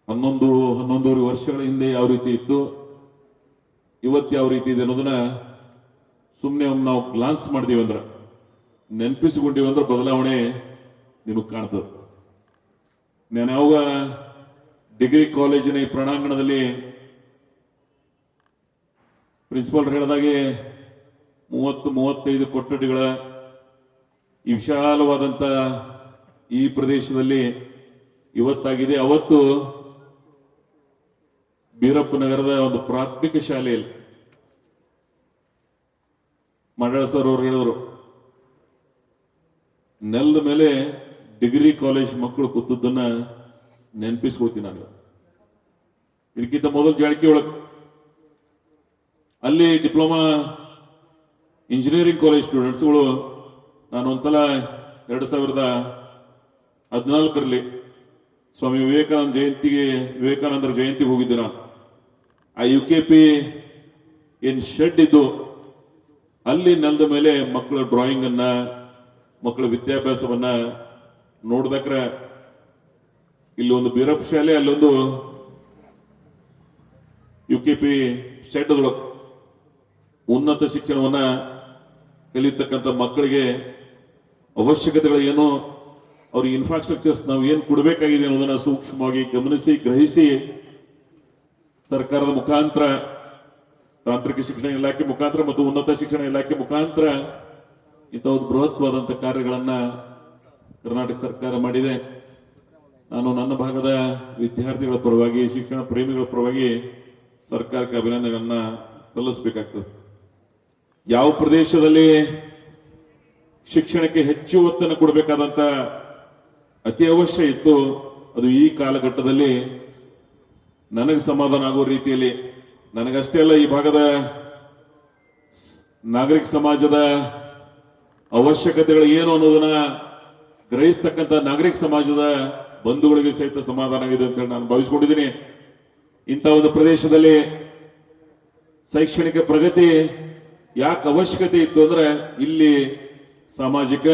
11 ವರ್ಷಗಳ ಹಿಂದೆ ಯಾವ ರೀತಿ ಇತ್ತು, ಇವತ್ತು ಯಾವ ರೀತಿ ಇದೆ ಅನ್ನೋದನ್ನ ಸುಮ್ಮನೆ ನಾವು ಗ್ಲಾನ್ಸ್ ಮಾಡಿದೀವಿ ಅಂದ್ರೆ, ನೆನಪಿಸಿಕೊಂಡಿವಿ ಅಂದ್ರೆ ಬದಲಾವಣೆ ನಿಮಗೆ ಕಾಣ್ತದೆ. ನಾನು ಯಾವಾಗ ಡಿಗ್ರಿ ಕಾಲೇಜಿನ ಈ ಪ್ರಾಂಗಣದಲ್ಲಿ ಪ್ರಿನ್ಸಿಪಾಲ್ ಹೇಳಿದಾಗೆ 30-35 ಕೊಠಡಿಗಳ ಈ ವಿಶಾಲವಾದಂಥ ಈ ಪ್ರದೇಶದಲ್ಲಿ ಇವತ್ತಾಗಿದೆ. ಅವತ್ತು ಬೀರಪ್ಪ ನಗರದ ಒಂದು ಪ್ರಾಥಮಿಕ ಶಾಲೆಯಲ್ಲಿ ಮಂಡಳ ಸರ್ ಅವರು ಹೇಳಿದರು, ನೆಲದ ಮೇಲೆ ಡಿಗ್ರಿ ಕಾಲೇಜ್ ಮಕ್ಕಳು ಕೂತದ್ದನ್ನ ನೆನಪಿಸ್ಕೊಳ್ತೀನಿ. ನಾನು ಇದಕ್ಕಿಂತ ಮೊದಲು ಜಾರಕಿಹೊಳಿ ಅಲ್ಲಿ ಡಿಪ್ಲೊಮಾ ಇಂಜಿನಿಯರಿಂಗ್ ಕಾಲೇಜ್ ಸ್ಟೂಡೆಂಟ್ಸ್ಗಳು, ನಾನು ಒಂದ್ಸಲ 2014ರಲ್ಲಿ ಸ್ವಾಮಿ ವಿವೇಕಾನಂದರ ಜಯಂತಿಗೆ ಹೋಗಿದ್ದೆ. ನಾನು ಆ UKP ಏನ್ ಶೆಡ್ ಇದ್ದು ಅಲ್ಲಿ ನೆಲದ ಮೇಲೆ ಮಕ್ಕಳ ಡ್ರಾಯಿಂಗ್ ಅನ್ನ, ಮಕ್ಕಳ ವಿದ್ಯಾಭ್ಯಾಸವನ್ನ ನೋಡಿದಕ್ರೆ ಇಲ್ಲಿ ಒಂದು ಬೀರಪ್ಪ ಶಾಲೆ, ಅಲ್ಲೊಂದು UKP ಶೆಡ್ ಒಳಗೆ ಉನ್ನತ ಶಿಕ್ಷಣವನ್ನ ಕಲಿಯತಕ್ಕಂಥ ಮಕ್ಕಳಿಗೆ ಅವಶ್ಯಕತೆಗಳು ಏನು, ಅವ್ರಿಗೆ ಇನ್ಫ್ರಾಸ್ಟ್ರಕ್ಚರ್ಸ್ ನಾವು ಏನು ಕೊಡಬೇಕಾಗಿದೆ ಅನ್ನೋದನ್ನ ಸೂಕ್ಷ್ಮವಾಗಿ ಗಮನಿಸಿ ಗ್ರಹಿಸಿ ಸರ್ಕಾರದ ಮುಖಾಂತರ, ತಾಂತ್ರಿಕ ಶಿಕ್ಷಣ ಇಲಾಖೆ ಮುಖಾಂತರ ಮತ್ತು ಉನ್ನತ ಶಿಕ್ಷಣ ಇಲಾಖೆ ಮುಖಾಂತರ ಇಂಥ ಒಂದು ಬೃಹತ್ವಾದಂಥ ಕಾರ್ಯಗಳನ್ನ ಕರ್ನಾಟಕ ಸರ್ಕಾರ ಮಾಡಿದೆ. ನಾನು ನನ್ನ ಭಾಗದ ವಿದ್ಯಾರ್ಥಿಗಳ ಪರವಾಗಿ, ಶಿಕ್ಷಣ ಪ್ರೇಮಿಗಳ ಪರವಾಗಿ ಸರ್ಕಾರಕ್ಕೆ ಅಭಿನಂದನೆಗಳನ್ನ ಸಲ್ಲಿಸಬೇಕಾಗ್ತದೆ. ಯಾವ ಪ್ರದೇಶದಲ್ಲಿ ಶಿಕ್ಷಣಕ್ಕೆ ಹೆಚ್ಚು ಒತ್ತನ್ನು ಕೊಡಬೇಕಾದಂತ ಅತಿ ಅವಶ್ಯ ಇತ್ತು, ಅದು ಈ ಕಾಲಘಟ್ಟದಲ್ಲಿ ನನಗೆ ಸಮಾಧಾನ ಆಗುವ ರೀತಿಯಲ್ಲಿ, ನನಗಷ್ಟೇ ಅಲ್ಲ ಈ ಭಾಗದ ನಾಗರಿಕ ಸಮಾಜದ ಅವಶ್ಯಕತೆಗಳು ಏನು ಅನ್ನೋದನ್ನ ಗ್ರಹಿಸ್ತಕ್ಕಂಥ ನಾಗರಿಕ ಸಮಾಜದ ಬಂಧುಗಳಿಗೆ ಸಹಿತ ಸಮಾಧಾನ ಆಗಿದೆ ಅಂತ ಹೇಳಿ ನಾನು ಭಾವಿಸ್ಕೊಂಡಿದ್ದೀನಿ. ಇಂಥ ಒಂದು ಪ್ರದೇಶದಲ್ಲಿ ಶೈಕ್ಷಣಿಕ ಪ್ರಗತಿ ಯಾಕೆ ಅವಶ್ಯಕತೆ ಇತ್ತು ಅಂದ್ರೆ, ಇಲ್ಲಿ ಸಾಮಾಜಿಕ,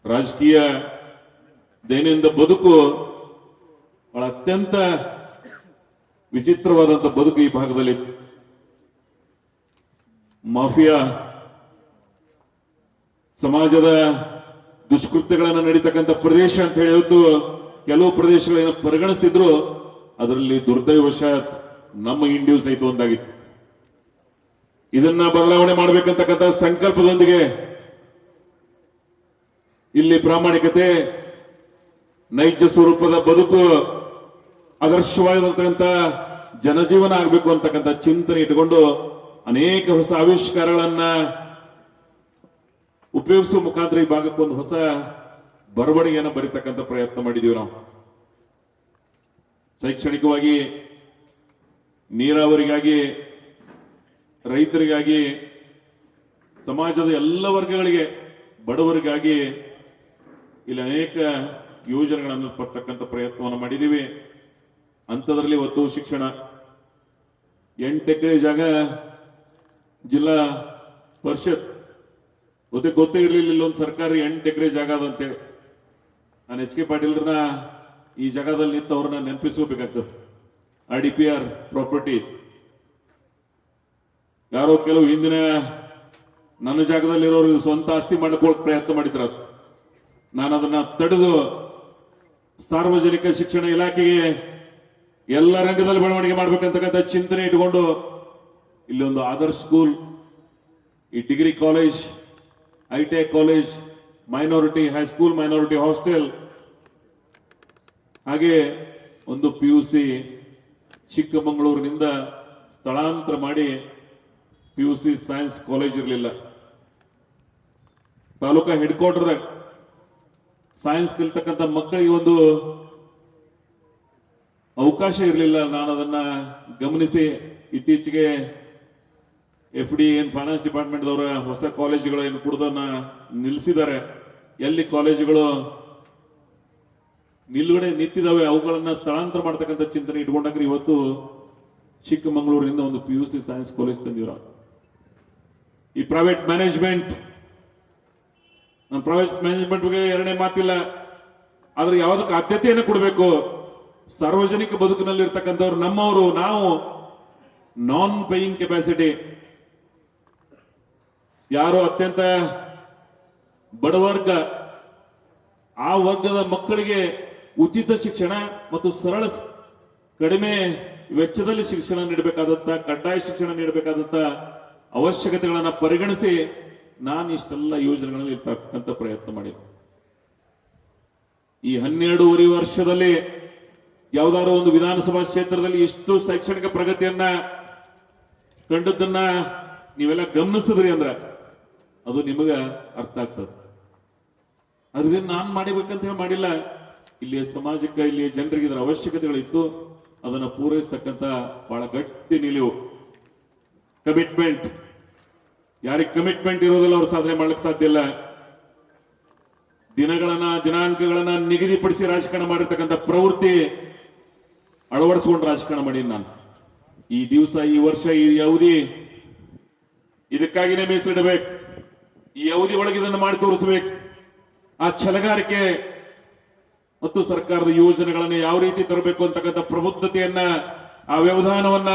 ರಾಜಕೀಯ, ದೈನಂದಿನ ಬದುಕು ಬಹಳ ಅತ್ಯಂತ ವಿಚಿತ್ರವಾದಂಥ ಬದುಕು ಈ ಭಾಗದಲ್ಲಿ. ಮಾಫಿಯಾ ಸಮಾಜದ ದುಷ್ಕೃತ್ಯಗಳನ್ನು ನಡೀತಕ್ಕಂಥ ಪ್ರದೇಶ ಅಂತ ಹೇಳಿ ಇವತ್ತು ಕೆಲವು ಪ್ರದೇಶಗಳನ್ನ ಪರಿಗಣಿಸ್ತಿದ್ರು. ಅದರಲ್ಲಿ ದುರ್ದೈವಶಾತ್ ನಮ್ಮ ಇಂಡಿಯೂ ಸಹಿತ ಒಂದಾಗಿತ್ತು. ಇದನ್ನ ಬದಲಾವಣೆ ಮಾಡಬೇಕಂತಕ್ಕಂಥ ಸಂಕಲ್ಪದೊಂದಿಗೆ ಇಲ್ಲಿ ಪ್ರಾಮಾಣಿಕತೆ, ನೈಜ ಸ್ವರೂಪದ ಬದುಕು, ಆದರ್ಶವಾಗಿರತಕ್ಕಂಥ ಜನಜೀವನ ಆಗಬೇಕು ಅಂತಕ್ಕಂಥ ಚಿಂತನೆ ಇಟ್ಟುಕೊಂಡು ಅನೇಕ ಹೊಸ ಆವಿಷ್ಕಾರಗಳನ್ನ ಉಪಯೋಗಿಸುವ ಮುಖಾಂತರ ಈ ಭಾಗಕ್ಕೊಂದು ಹೊಸ ಬರವಣಿಗೆಯನ್ನು ಬರೀತಕ್ಕಂಥ ಪ್ರಯತ್ನ ಮಾಡಿದೀವಿ ನಾವು. ಶೈಕ್ಷಣಿಕವಾಗಿ, ನೀರಾವರಿಗಾಗಿ, ರೈತರಿಗಾಗಿ, ಸಮಾಜದ ಎಲ್ಲ ವರ್ಗಗಳಿಗೆ, ಬಡವರಿಗಾಗಿ ಇಲ್ಲಿ ಅನೇಕ ಯೋಜನೆಗಳನ್ನು ತರ್ತಕ್ಕಂಥ ಪ್ರಯತ್ನವನ್ನು ಮಾಡಿದ್ದೀವಿ. ಅಂಥದ್ರಲ್ಲಿ ಇವತ್ತು ಶಿಕ್ಷಣ 8 ಎಕರೆ ಜಾಗ ಜಿಲ್ಲಾ ಪರಿಷತ್ ಗೊತ್ತೇ ಇರಲಿಲ್ಲ, ಇಲ್ಲೊಂದು ಸರ್ಕಾರಿ 8 ಎಕರೆ ಜಾಗ ಅದಂತೇಳಿ. ನಾನು HK ಪಾಟೀಲ್ರನ್ನ ಈ ಜಾಗದಲ್ಲಿ ನಿಂತು ಅವ್ರನ್ನ ನೆನಪಿಸ್ಕೋಬೇಕಾಗ್ತದೆ. RDPR ಪ್ರಾಪರ್ಟಿ ಯಾರೋ ಕೆಲವು ಹಿಂದಿನ ನನ್ನ ಜಾಗದಲ್ಲಿರೋರು ಸ್ವಂತ ಆಸ್ತಿ ಮಾಡ್ಕೊಳ್ಳೋಕೆ ಪ್ರಯತ್ನ ಮಾಡಿದ್ರ. ನಾನು ಅದನ್ನ ತಡೆದು ಸಾರ್ವಜನಿಕ ಶಿಕ್ಷಣ ಇಲಾಖೆಗೆ ಎಲ್ಲ ರಂಗದಲ್ಲಿ ಬೆಳವಣಿಗೆ ಮಾಡ್ಬೇಕಂತಕ್ಕಂಥ ಚಿಂತನೆ ಇಟ್ಕೊಂಡು ಇಲ್ಲಿ ಒಂದು ಆದರ್ಶ ಸ್ಕೂಲ್, ಈ degree college, ITI college, minority high school, minority hostel, ಹಾಗೆ ಒಂದು PUC ಚಿಕ್ಕಮಗಳೂರಿನಿಂದ ಸ್ಥಳಾಂತರ ಮಾಡಿ PUC ಸೈನ್ಸ್ ಕಾಲೇಜ್ ಇರಲಿಲ್ಲ. ತಾಲೂಕಾ ಹೆಡ್ ಕ್ವಾರ್ಟರ್ದಾಗ ಸೈನ್ಸ್ ಕಲಿತಕ್ಕಂಥ ಮಕ್ಕಳಿಗೆ ಒಂದು ಅವಕಾಶ ಇರಲಿಲ್ಲ. ನಾನು ಅದನ್ನ ಗಮನಿಸಿ ಇತ್ತೀಚೆಗೆ FD ಫೈನಾನ್ಸ್ ಡಿಪಾರ್ಟ್ಮೆಂಟ್ ದವರ ಹೊಸ ಕಾಲೇಜುಗಳು ಏನು ಕೊಡೋದನ್ನ ನಿಲ್ಲಿಸಿದ್ದಾರೆ. ಎಲ್ಲಿ ಕಾಲೇಜುಗಳು ನಿಲುಗಡೆ ನಿಂತಿದ್ದಾವೆ ಅವುಗಳನ್ನ ಸ್ಥಳಾಂತರ ಮಾಡ್ತಕ್ಕಂಥ ಚಿಂತನೆ ಇಟ್ಕೊಂಡಾಗ್ರಿ ಇವತ್ತು ಚಿಕ್ಕಮಗಳೂರಿನಿಂದ ಒಂದು PUC ಸೈನ್ಸ್ ಕಾಲೇಜ್ ತಂದಿವ್ರ. ಈ ಪ್ರೈವೇಟ್ ಮ್ಯಾನೇಜ್ಮೆಂಟ್, ನಾನು ಪ್ರೈವೇಟ್ ಮ್ಯಾನೇಜ್ಮೆಂಟ್ ಬಗ್ಗೆ ಎರಡನೇ ಮಾತಿಲ್ಲ, ಆದ್ರೆ ಯಾವುದಕ್ಕೆ ಆದ್ಯತೆಯನ್ನು ಕೊಡಬೇಕು, ಸಾರ್ವಜನಿಕ ಬದುಕಿನಲ್ಲಿ ಇರ್ತಕ್ಕಂಥವ್ರು ನಮ್ಮವರು ನಾವು ನಾನ್ ಪೇಯಿಂಗ್ ಕೆಪಾಸಿಟಿ, ಯಾರು ಅತ್ಯಂತ ಬಡವರ್ಗ ಆ ವರ್ಗದ ಮಕ್ಕಳಿಗೆ ಉಚಿತ ಶಿಕ್ಷಣ ಮತ್ತು ಸರಳ ಕಡಿಮೆ ವೆಚ್ಚದಲ್ಲಿ ಶಿಕ್ಷಣ ನೀಡಬೇಕಾದಂತ, ಕಡ್ಡಾಯ ಶಿಕ್ಷಣ ನೀಡಬೇಕಾದಂತ ಅವಶ್ಯಕತೆಗಳನ್ನ ಪರಿಗಣಿಸಿ ನಾನು ಇಷ್ಟೆಲ್ಲ ಯೋಜನೆಗಳಲ್ಲಿ ಇರ್ತಕ್ಕಂಥ ಪ್ರಯತ್ನ ಮಾಡಿ ಈ 12.5 ವರ್ಷದಲ್ಲಿ ಯಾವ್ದಾದ್ರು ಒಂದು ವಿಧಾನಸಭಾ ಕ್ಷೇತ್ರದಲ್ಲಿ ಎಷ್ಟು ಶೈಕ್ಷಣಿಕ ಪ್ರಗತಿಯನ್ನ ಕಂಡದ್ದನ್ನ ನೀವೆಲ್ಲ ಗಮನಿಸಿದ್ರಿ ಅಂದ್ರೆ ಅದು ನಿಮಗ ಅರ್ಥ ಆಗ್ತದೆ. ಅದೇನು ನಾನು ಮಾಡಿಬೇಕಂತ ಹೇಳಿ ಮಾಡಿಲ್ಲ. ಇಲ್ಲಿಯ ಸಮಾಜಕ್ಕೆ, ಇಲ್ಲಿಯ ಜನರಿಗೆ ಇದರ ಅವಶ್ಯಕತೆಗಳಿತ್ತು, ಅದನ್ನ ಪೂರೈಸತಕ್ಕಂತ ಬಹಳ ಗಟ್ಟಿ ನಿಲುವು, ಕಮಿಟ್ಮೆಂಟ್. ಯಾರಿಗೆ ಕಮಿಟ್ಮೆಂಟ್ ಇರೋದಿಲ್ಲ ಅವ್ರು ಸಾಧನೆ ಮಾಡ್ಲಿಕ್ಕೆ ಸಾಧ್ಯ ಇಲ್ಲ. ದಿನಾಂಕಗಳನ್ನ ನಿಗದಿಪಡಿಸಿ ರಾಜಕಾರಣ ಮಾಡಿರ್ತಕ್ಕಂಥ ಪ್ರವೃತ್ತಿ ಅಳವಡಿಸಿಕೊಂಡು ರಾಜಕಾರಣ ಮಾಡಿ ನಾನು ಈ ದಿವಸ, ಈ ವರ್ಷ, ಈ ಅವಧಿ ಇದಕ್ಕಾಗಿನೇ ಮೀಸಲಿಡಬೇಕು. ಈ ಅವಧಿ ಒಳಗೆ ಇದನ್ನು ಮಾಡಿ ತೋರಿಸಬೇಕು. ಆ ಛಲಗಾರಿಕೆ ಮತ್ತು ಸರ್ಕಾರದ ಯೋಜನೆಗಳನ್ನು ಯಾವ ರೀತಿ ತರಬೇಕು ಅಂತಕ್ಕಂಥ ಪ್ರಬುದ್ಧತೆಯನ್ನ, ಆ ವ್ಯವಧಾನವನ್ನ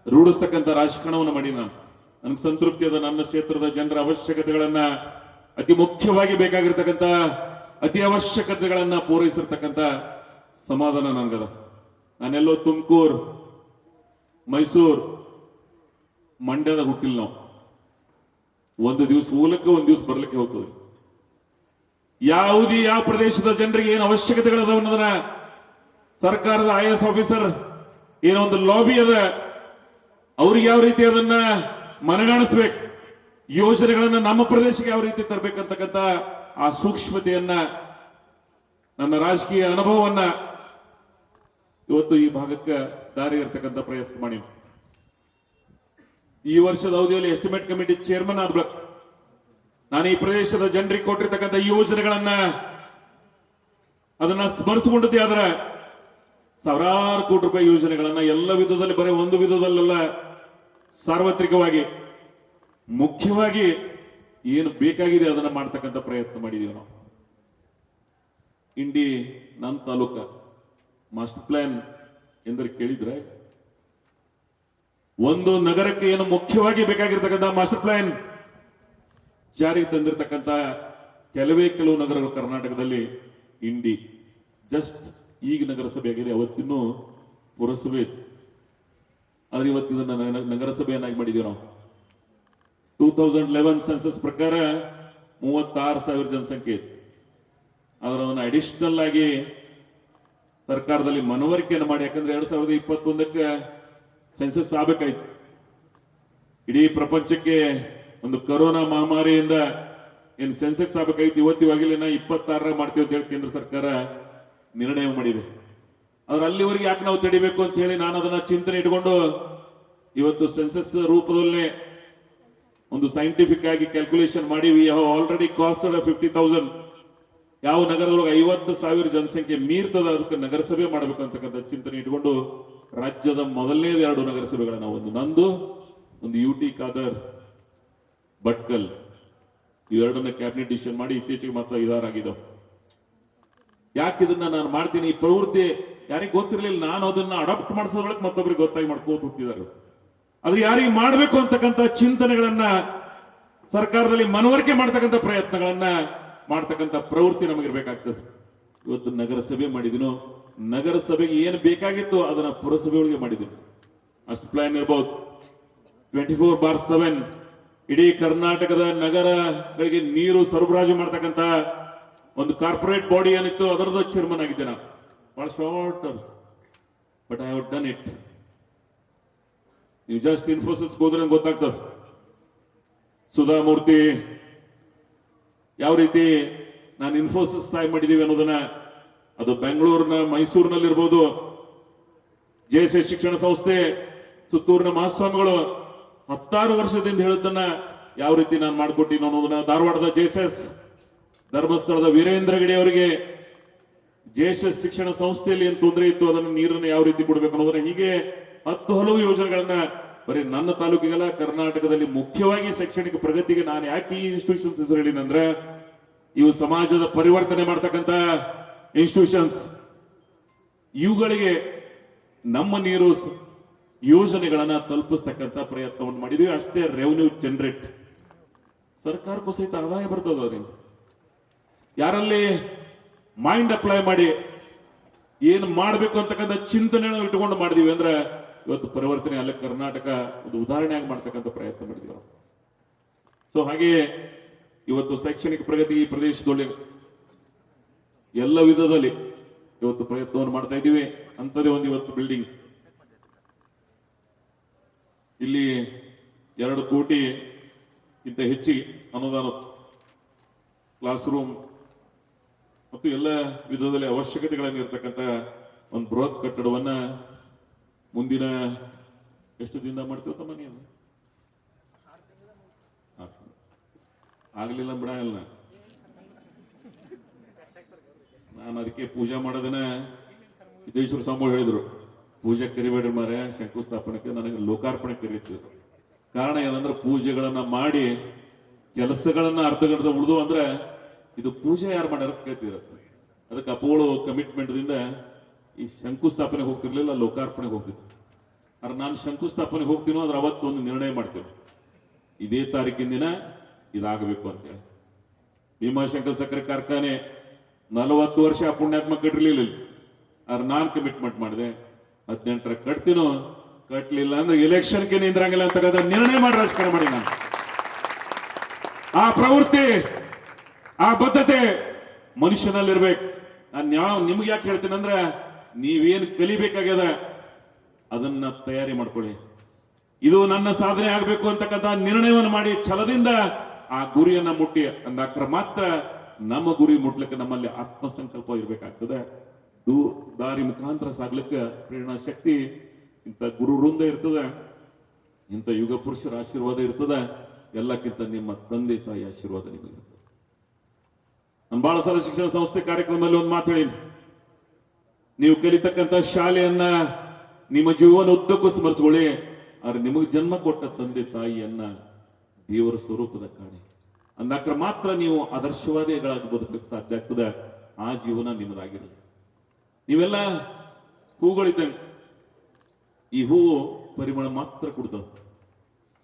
ರೂಢಿಸ್ತಕ್ಕಂಥ ರಾಜಕಾರಣವನ್ನು ಮಾಡಿ ನಾನು ನನಗೆ ಸಂತೃಪ್ತಿ ಅದ. ನನ್ನ ಕ್ಷೇತ್ರದ ಜನರ ಅವಶ್ಯಕತೆಗಳನ್ನ, ಅತಿ ಮುಖ್ಯವಾಗಿ ಬೇಕಾಗಿರ್ತಕ್ಕಂಥ ಅತಿ ಅವಶ್ಯಕತೆಗಳನ್ನ ಪೂರೈಸಿರ್ತಕ್ಕಂಥ ಸಮಾಧಾನ ನನಗದ. ನಾನೆಲ್ಲೋ ತುಮಕೂರು, ಮೈಸೂರು, ಮಂಡ್ಯದ ಹುಟ್ಟಿಲ್ಲ. ನಾವು ಒಂದು ದಿವಸ ಹೋಗ್ಲಿಕ್ಕೆ, ಒಂದು ದಿವಸ ಬರ್ಲಿಕ್ಕೆ ಹೋಗ್ತದೆ. ಯಾವ ಪ್ರದೇಶದ ಜನರಿಗೆ ಏನು ಅವಶ್ಯಕತೆಗಳದಾವ ಅನ್ನೋದನ್ನ ಸರ್ಕಾರದ IAS ಆಫೀಸರ್ ಏನೋ ಒಂದು ಲಾಬಿ ಅದ, ಅವ್ರಿಗೆ ಯಾವ ರೀತಿ ಅದನ್ನ ಮನಗಾಣಿಸ್ಬೇಕು, ಯೋಜನೆಗಳನ್ನ ನಮ್ಮ ಪ್ರದೇಶಕ್ಕೆ ಯಾವ ರೀತಿ ತರಬೇಕಂತಕ್ಕಂಥ ಆ ಸೂಕ್ಷ್ಮತೆಯನ್ನ, ನನ್ನ ರಾಜಕೀಯ ಅನುಭವವನ್ನ ಇವತ್ತು ಈ ಭಾಗಕ್ಕೆ ದಾರಿ ಇರ್ತಕ್ಕಂಥ ಪ್ರಯತ್ನ ಮಾಡಿ ಈ ವರ್ಷದ ಅವಧಿಯಲ್ಲಿ ಎಸ್ಟಿಮೇಟ್ ಕಮಿಟಿ ಚೇರ್ಮನ್ ಆಗ್ಬೇಕು. ನಾನು ಈ ಪ್ರದೇಶದ ಜನರಿಗೆ ಕೊಟ್ಟಿರ್ತಕ್ಕಂಥ ಯೋಜನೆಗಳನ್ನ ಅದನ್ನ ಸ್ಮರಿಸಿಕೊಂಡಿದ್ದೆ. ಆದ್ರೆ ಸಾವಿರಾರು ಕೋಟಿ ರೂಪಾಯಿ ಯೋಜನೆಗಳನ್ನ ಎಲ್ಲ ವಿಧದಲ್ಲಿ, ಬರೀ ಒಂದು ವಿಧದಲ್ಲೆಲ್ಲ, ಸಾರ್ವತ್ರಿಕವಾಗಿ ಮುಖ್ಯವಾಗಿ ಏನು ಬೇಕಾಗಿದೆ ಅದನ್ನ ಮಾಡ್ತಕ್ಕಂಥ ಪ್ರಯತ್ನ ಮಾಡಿದೀವಿ ನಾವು. ಇಂಡಿ ನನ್ನ ತಾಲೂಕ ಮಾಸ್ಟರ್ ಪ್ಲಾನ್ ಎಂದರೆ ಕೇಳಿದ್ರೆ, ಒಂದು ನಗರಕ್ಕೆ ಏನು ಮುಖ್ಯವಾಗಿ ಬೇಕಾಗಿರ್ತಕ್ಕಂಥ ಮಾಸ್ಟರ್ ಪ್ಲಾನ್ ಜಾರಿಗೆ ತಂದಿರತಕ್ಕಂಥ ಕೆಲವು ನಗರಗಳು ಕರ್ನಾಟಕದಲ್ಲಿ ಇಂಡಿ ಜಸ್ಟ್ ಈಗ ನಗರಸಭೆ ಆಗಿದೆ. ಅವತ್ತಿನ್ನೂ ಪುರಸಭೆ ಇತ್ತು. ಆದ್ರೆ ಇವತ್ತಿದನ್ನ ನಗರಸಭೆಯನ್ನಾಗಿ ಮಾಡಿದೀವಿ ನಾವು. 2011 ಸೆನ್ಸಸ್ ಪ್ರಕಾರ 36,000 ಜನಸಂಖ್ಯೆ ಇತ್ತು. ಆದ್ರೆ ಅದನ್ನ ಅಡಿಷನಲ್ ಆಗಿ ಸರ್ಕಾರದಲ್ಲಿ ಮನವರಿಕೆಯನ್ನು ಮಾಡಿ, ಯಾಕಂದ್ರೆ 2021ಕ್ಕೆ ಸೆನ್ಸಸ್ ಆಗಬೇಕಾಯ್ತು. ಇಡೀ ಪ್ರಪಂಚಕ್ಕೆ ಒಂದು ಕೊರೋನಾ ಮಹಾಮಾರಿಯಿಂದ ಏನು ಸೆನ್ಸೆಕ್ಸ್ ಆಗಬೇಕಾಯ್ತು. ಇವತ್ತಿವಾಗಿನ 26 ಮಾಡ್ತೀವಿ ಅಂತ ಹೇಳಿ ಕೇಂದ್ರ ಸರ್ಕಾರ ನಿರ್ಣಯ ಮಾಡಿದೆ. ಆದ್ರೆ ಅಲ್ಲಿವರೆಗೆ ಯಾಕೆ ನಾವು ತಡಿಬೇಕು ಅಂತ ಹೇಳಿ ನಾನು ಅದನ್ನ ಚಿಂತನೆ ಇಟ್ಕೊಂಡು ಇವತ್ತು ಸೆನ್ಸಸ್ ರೂಪದಲ್ಲೇ ಒಂದು ಸೈಂಟಿಫಿಕ್ ಆಗಿ ಕ್ಯಾಲ್ಕುಲೇಷನ್ ಮಾಡಿ ವಿ ಹ್ಯಾವ್ ಆಲ್ರೆಡಿ ಕಾಸ್ಟೆಡ್ 50,000. ಯಾವ ನಗರದೊಳಗೆ 50,000 ಜನಸಂಖ್ಯೆ ಮೀರ್ತದ ಅದಕ್ಕೆ ನಗರಸಭೆ ಮಾಡಬೇಕು ಅಂತಕ್ಕಂಥ ಚಿಂತನೆ ಇಟ್ಕೊಂಡು ರಾಜ್ಯದ ಮೊದಲನೇದು 2 ನಗರಸಭೆಗಳನ್ನ, ಒಂದು ನಂದು, ಒಂದು UT ಖಾದರ್, ಭಟ್ಕಲ್, ಇವೆರಡನ್ನ ಕ್ಯಾಬಿನೆಟ್ ಡಿಸಿಷನ್ ಮಾಡಿ ಇತ್ತೀಚೆಗೆ ಮಾತ್ರ 5 ಆಗಿದ್ದಾವೆ. ಯಾಕೆ ಇದನ್ನ ನಾನು ಮಾಡ್ತೀನಿ? ಈ ಪ್ರವೃತ್ತಿ ಯಾರಿಗೆ ಗೊತ್ತಿರಲಿಲ್ಲ. ನಾನು ಅದನ್ನ ಅಡಾಪ್ಟ್ ಮಾಡಿಸೋದ್ರೊಳಗೆ ಮತ್ತೊಬ್ಬರಿಗೆ ಗೊತ್ತಾಗಿ ಮಾಡ್ಕೋತ ಹೋಗ್ತಿದ್ದಾರೆ. ಆದ್ರೆ ಯಾರಿಗೆ ಮಾಡಬೇಕು ಅಂತಕ್ಕಂಥ ಚಿಂತನೆಗಳನ್ನ ಸರ್ಕಾರದಲ್ಲಿ ಮನವರಿಕೆ ಮಾಡ್ತಕ್ಕಂಥ ಪ್ರಯತ್ನಗಳನ್ನ ಮಾಡ್ತಕ್ಕಂಥ ಪ್ರವೃತ್ತಿ ನಮಗಿರ್ಬೇಕಾಗ್ತದೆ. ಇವತ್ತು ನಗರಸಭೆ ಮಾಡಿದಿನೋ, ನಗರಸಭೆಗೆ ಏನು ಬೇಕಾಗಿತ್ತು ಅದನ್ನ ಪುರಸಭೆ ಒಳಗೆ ಮಾಡಿದ್ದೀನಿ. ಅಷ್ಟು ಪ್ಲಾನ್ ಇರ್ಬೋದು. 24/7 ಇಡೀ ಕರ್ನಾಟಕದ ನಗರಗಳಿಗೆ ನೀರು ಸರಬರಾಜು ಮಾಡ್ತಕ್ಕಂಥ ಒಂದು ಕಾರ್ಪೊರೇಟ್ ಬಾಡಿ ಏನಿತ್ತು ಅದರದ ಚೇರ್ಮನ್ ಆಗಿದ್ದೆ ನಾನು. ಬಹಳ short, but I have done it. ನೀವು ಜಸ್ಟ್ ಇನ್ಫೋಸಿಸ್ ಹೋದ್ರೆ ಗೊತ್ತಾಗ್ತದೆ ಸುಧಾಮೂರ್ತಿ ಯಾವ ರೀತಿ ನಾನು ಇನ್ಫೋಸಿಸ್ ಸಹಾಯ ಮಾಡಿದೀವಿ ಅನ್ನೋದನ್ನ. ಅದು ಬೆಂಗಳೂರಿನ, ಮೈಸೂರಿನಲ್ಲಿ ಇರ್ಬೋದು, JSS ಶಿಕ್ಷಣ ಸಂಸ್ಥೆ, ಸುತ್ತೂರಿನ ಮಹಾಸ್ವಾಮಿಗಳು 10 ವರ್ಷದಿಂದ ಹೇಳದನ್ನ ಯಾವ ರೀತಿ ನಾನು ಮಾಡಿಕೊಟ್ಟಿನ ಅನ್ನೋದನ್ನ, ಧಾರವಾಡದ JSS, ಧರ್ಮಸ್ಥಳದ ವೀರೇಂದ್ರ ಗಿಡಿ ಅವರಿಗೆ JSS ಶಿಕ್ಷಣ ಸಂಸ್ಥೆಯಲ್ಲಿ ಏನು ತೊಂದರೆ ಇತ್ತು ಅದನ್ನು ನೀರನ್ನು ಯಾವ ರೀತಿ ಕೊಡಬೇಕು ಅನ್ನೋದನ್ನ, ಹೀಗೆ 10 ಹಲವು ಯೋಜನೆಗಳನ್ನ ಬರೀ ನನ್ನ ತಾಲೂಕಿಗೆಲ್ಲ ಕರ್ನಾಟಕದಲ್ಲಿ ಮುಖ್ಯವಾಗಿ ಶೈಕ್ಷಣಿಕ ಪ್ರಗತಿಗೆ ನಾನು ಯಾಕೆ ಈ ಇನ್ಸ್ಟಿಟ್ಯೂಷನ್ಸ್ ಹೆಸರು ಹೇಳಿನಂದ್ರೆ, ಇವು ಸಮಾಜದ ಪರಿವರ್ತನೆ ಮಾಡ್ತಕ್ಕಂಥ ಇನ್ಸ್ಟಿಟ್ಯೂಷನ್ಸ್. ಇವುಗಳಿಗೆ ನಮ್ಮ ನೀರು ಯೋಜನೆಗಳನ್ನ ತಲುಪಿಸ್ತಕ್ಕಂಥ ಪ್ರಯತ್ನವನ್ನು ಮಾಡಿದ್ವಿ. ಅಷ್ಟೇ ರೆವೆನ್ಯೂ ಜನರೇಟ್ ಸರ್ಕಾರಕ್ಕೂ ಸಹಿತ ಆದಾಯ ಬರ್ತದೆ ಅವರಿಂದ. ಯಾರಲ್ಲಿ ಮೈಂಡ್ ಅಪ್ಲೈ ಮಾಡಿ ಏನು ಮಾಡಬೇಕು ಅಂತಕ್ಕಂಥ ಚಿಂತನೆಯನ್ನು ಇಟ್ಟುಕೊಂಡು ಮಾಡಿದೀವಿ ಅಂದ್ರೆ ಇವತ್ತು ಪರಿವರ್ತನೆ ಅಲ್ಲೇ ಕರ್ನಾಟಕ ಒಂದು ಉದಾಹರಣೆಯಾಗಿ ಮಾಡ್ತಕ್ಕಂಥ ಪ್ರಯತ್ನ ಮಾಡಿದ್ವಿ ನಾವು. ಸೊ ಹಾಗೆ ಇವತ್ತು ಶೈಕ್ಷಣಿಕ ಪ್ರಗತಿ ಈ ಪ್ರದೇಶದಲ್ಲಿ ಎಲ್ಲ ವಿಧದಲ್ಲಿ ಇವತ್ತು ಪ್ರಯತ್ನವನ್ನು ಮಾಡ್ತಾ ಇದ್ದೀವಿ. ಅಂಥದೇ ಒಂದು ಇವತ್ತು ಬಿಲ್ಡಿಂಗ್ ಇಲ್ಲಿ 2 ಕೋಟಿ ಇಂತ ಹೆಚ್ಚಿಗೆ ಅನುದಾನ, ಕ್ಲಾಸ್ ರೂಮ್ ಮತ್ತು ಎಲ್ಲ ವಿಧದಲ್ಲಿ ಅವಶ್ಯಕತೆಗಳನ್ನು ಇರತಕ್ಕಂಥ ಒಂದು ಬೃಹತ್ ಕಟ್ಟಡವನ್ನ ಮುಂದಿನ ಎಷ್ಟು ದಿನ ಮಾಡ್ತೀವಿ ತಮ್ಮ ನೀವು ಆಗ್ಲಿಲ್ಲ ಬಿಡಲ್ಲ. ನಾನು ಅದಕ್ಕೆ ಪೂಜೆ ಮಾಡೋದನ್ನ ಸಿದ್ದೇಶ್ವರ ಸ್ವಾಮಿ ಹೇಳಿದ್ರು, ಪೂಜೆ ಕರಿಬೇಡ್ರಿ ಮಾರೆ, ಶಂಕುಸ್ಥಾಪನಕ್ಕೆ ನನಗೆ ಲೋಕಾರ್ಪಣೆ ಕರೀತು. ಕಾರಣ ಏನಂದ್ರೆ ಪೂಜೆಗಳನ್ನ ಮಾಡಿ ಕೆಲಸಗಳನ್ನ ಅರ್ಧಗಂಟೆ ಉಳಿದು ಅಂದ್ರೆ ಇದು ಪೂಜೆ ಯಾರು ಮಾಡ್ಯಾರ ಕೇಳ್ತಿರತ್ತೆ. ಅದಕ್ಕೆ ಅಪೋಲೋ ಕಮಿಟ್ಮೆಂಟ್ ದಿಂದ ಈ ಶಂಕುಸ್ಥಾಪನೆಗೆ ಹೋಗ್ತಿರ್ಲಿಲ್ಲ, ಲೋಕಾರ್ಪಣೆಗೆ ಹೋಗ್ತಿದ್ದೆ. ಆದ್ರೆ ನಾನು ಶಂಕುಸ್ಥಾಪನೆಗೆ ಹೋಗ್ತೀನೋ ಅದ್ರ ಅವತ್ತು ಒಂದು ನಿರ್ಣಯ ಮಾಡ್ತೇವೆ, ಇದೇ ತಾರೀಕಿನ ದಿನ ಇದಾಗಬೇಕು ಅಂತೇಳಿ. ಭೀಮಾಶಂಕರ್ ಸಕ್ಕರೆ ಕಾರ್ಖಾನೆ 40 ವರ್ಷ ಪುಣ್ಯಾತ್ಮ ಕಟ್ಟಿರ್ಲಿಲ್ಲ. ಆದ್ರೆ ನಾನು ಕಮಿಟ್ಮೆಂಟ್ ಮಾಡಿದೆ 18ರ ಕಟ್ತೀನೋ, ಕಟ್ಲಿಲ್ಲ ಅಂದ್ರೆ ಎಲೆಕ್ಷನ್ಗೆ ನಿಂದ್ರಂಗಿಲ್ಲ ಅಂತ ನಿರ್ಣಯ ಮಾಡಿ ರಾಜಕಾರಣ ಮಾಡಿ ನಾನು. ಆ ಪ್ರವೃತ್ತಿ, ಆ ಬದ್ಧತೆ ಮನುಷ್ಯನಲ್ಲಿರ್ಬೇಕು. ನಾನು ನಿಮ್ಗೆ ಯಾಕೆ ಹೇಳ್ತೀನಿ ಅಂದ್ರೆ ನೀವೇನು ಕಲಿಬೇಕಾಗ್ಯದ ಅದನ್ನ ತಯಾರಿ ಮಾಡ್ಕೊಳ್ಳಿ. ಇದು ನನ್ನ ಸಾಧನೆ ಆಗಬೇಕು ಅಂತಕ್ಕಂಥ ನಿರ್ಣಯವನ್ನು ಮಾಡಿ ಛಲದಿಂದ ಆ ಗುರಿಯನ್ನ ಮುಟ್ಟಿ ಅಂದಾಕ್ರ ಮಾತ್ರ ನಮ್ಮ ಗುರಿ ಮುಟ್ಲಿಕ್ಕೆ ನಮ್ಮಲ್ಲಿ ಆತ್ಮಸಂಕಲ್ಪ ಇರ್ಬೇಕಾಗ್ತದೆ. ದಾರಿ ಮುಖಾಂತರ ಸಾಗ್ಲಿಕ್ಕೆ ಪ್ರೇರಣಾ ಶಕ್ತಿ ಇಂಥ ಗುರು ವೃಂದ ಇರ್ತದ, ಇಂಥ ಯುಗ ಪುರುಷರ ಆಶೀರ್ವಾದ ಇರ್ತದ, ಎಲ್ಲಕ್ಕಿಂತ ನಿಮ್ಮ ತಂದೆ ತಾಯಿ ಆಶೀರ್ವಾದ ನಿಮಗೆ ಇರ್ತದೆ. ನಾನು ಬಹಳ ಸಲ ಶಿಕ್ಷಣ ಸಂಸ್ಥೆ ಕಾರ್ಯಕ್ರಮದಲ್ಲಿ ಒಂದು ಮಾತು ಹೇಳೀನಿ, ನೀವು ಕಲಿತಕ್ಕಂಥ ಶಾಲೆಯನ್ನ ನಿಮ್ಮ ಜೀವನ ಉದ್ದಕ್ಕೂ ಸ್ಮರಿಸ್ಕೊಳ್ಳಿ. ಆದ್ರೆ ನಿಮಗೆ ಜನ್ಮ ಕೊಟ್ಟ ತಂದೆ ತಾಯಿಯನ್ನ ದೇವರ ಸ್ವರೂಪದ ಕಾಣಿ ಅಂದಾಕ್ರ ಮಾತ್ರ ನೀವು ಆದರ್ಶವಾದಿಗಳಾಗಿ ಬದುಕಲಿಕ್ಕೆ ಸಾಧ್ಯ ಆಗ್ತದೆ. ಆ ಜೀವನ ನಿಮ್ಮದಾಗಿರೋದು. ನೀವೆಲ್ಲ ಹೂಗಳಿದ್ದಂಗೆ, ಈ ಹೂವು ಪರಿಮಳ ಮಾತ್ರ ಕೊಡ್ತಾವ,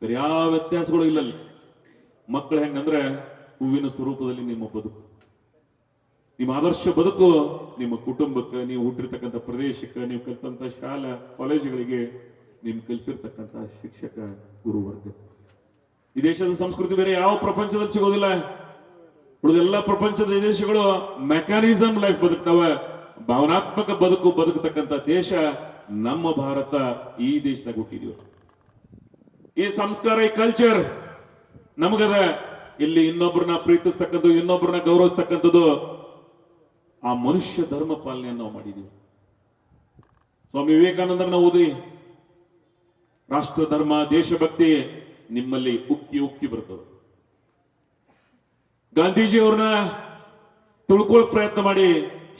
ಬೇರೆ ಯಾವ ವ್ಯತ್ಯಾಸಗಳು ಇಲ್ಲ. ಮಕ್ಕಳು ಹೆಂಗಂದ್ರೆ ಹೂವಿನ ಸ್ವರೂಪದಲ್ಲಿ ನಿಮ್ಮ ಬದುಕು, ನಿಮ್ಮ ಆದರ್ಶ ಬದುಕು ನಿಮ್ಮ ಕುಟುಂಬಕ್ಕೆ, ನೀವು ಹುಟ್ಟಿರ್ತಕ್ಕಂಥ ಪ್ರದೇಶಕ್ಕೆ, ನೀವು ಕಲಿತಂತ ಶಾಲಾ ಕಾಲೇಜುಗಳಿಗೆ, ನಿಮ್ ಕಲಿಸಿರ್ತಕ್ಕಂಥ ಶಿಕ್ಷಕ ಗುರುವರ್ಗ. ಈ ದೇಶದ ಸಂಸ್ಕೃತಿ ಬೇರೆ ಯಾವ ಪ್ರಪಂಚದಲ್ಲಿ ಸಿಗೋದಿಲ್ಲ. ಉಳಿದೆಲ್ಲ ಪ್ರಪಂಚದ ದೇಶಗಳು ಮೆಕ್ಯಾನಿಸಮ್ ಲೈಫ್ ಬದುಕ್ತಾವ, ಭಾವನಾತ್ಮಕ ಬದುಕು ಬದುಕತಕ್ಕಂಥ ದೇಶ ನಮ್ಮ ಭಾರತ. ಈ ದೇಶದಾಗ ಹುಟ್ಟಿದೀವಿ. ಈ ಸಂಸ್ಕಾರ, ಈ ಕಲ್ಚರ್ ನಮಗದ. ಇಲ್ಲಿ ಇನ್ನೊಬ್ಬರನ್ನ ಪ್ರೀತಿಸ್ತಕ್ಕಂಥದ್ದು, ಇನ್ನೊಬ್ಬರನ್ನ ಗೌರವಿಸ್ತಕ್ಕಂಥದ್ದು, ಆ ಮನುಷ್ಯ ಧರ್ಮ ಪಾಲನೆಯನ್ನು ನಾವು ಮಾಡಿದೀವಿ. ಸ್ವಾಮಿ ವಿವೇಕಾನಂದರನ್ನ ಓದಿ, ರಾಷ್ಟ್ರ ಧರ್ಮ ದೇಶಭಕ್ತಿ ನಿಮ್ಮಲ್ಲಿ ಉಕ್ಕಿ ಉಕ್ಕಿ ಬರ್ತದೆ. ಗಾಂಧೀಜಿಯವ್ರನ್ನ ತಿಳ್ಕೊಳ್ಳೋಕೆ ಪ್ರಯತ್ನ ಮಾಡಿ,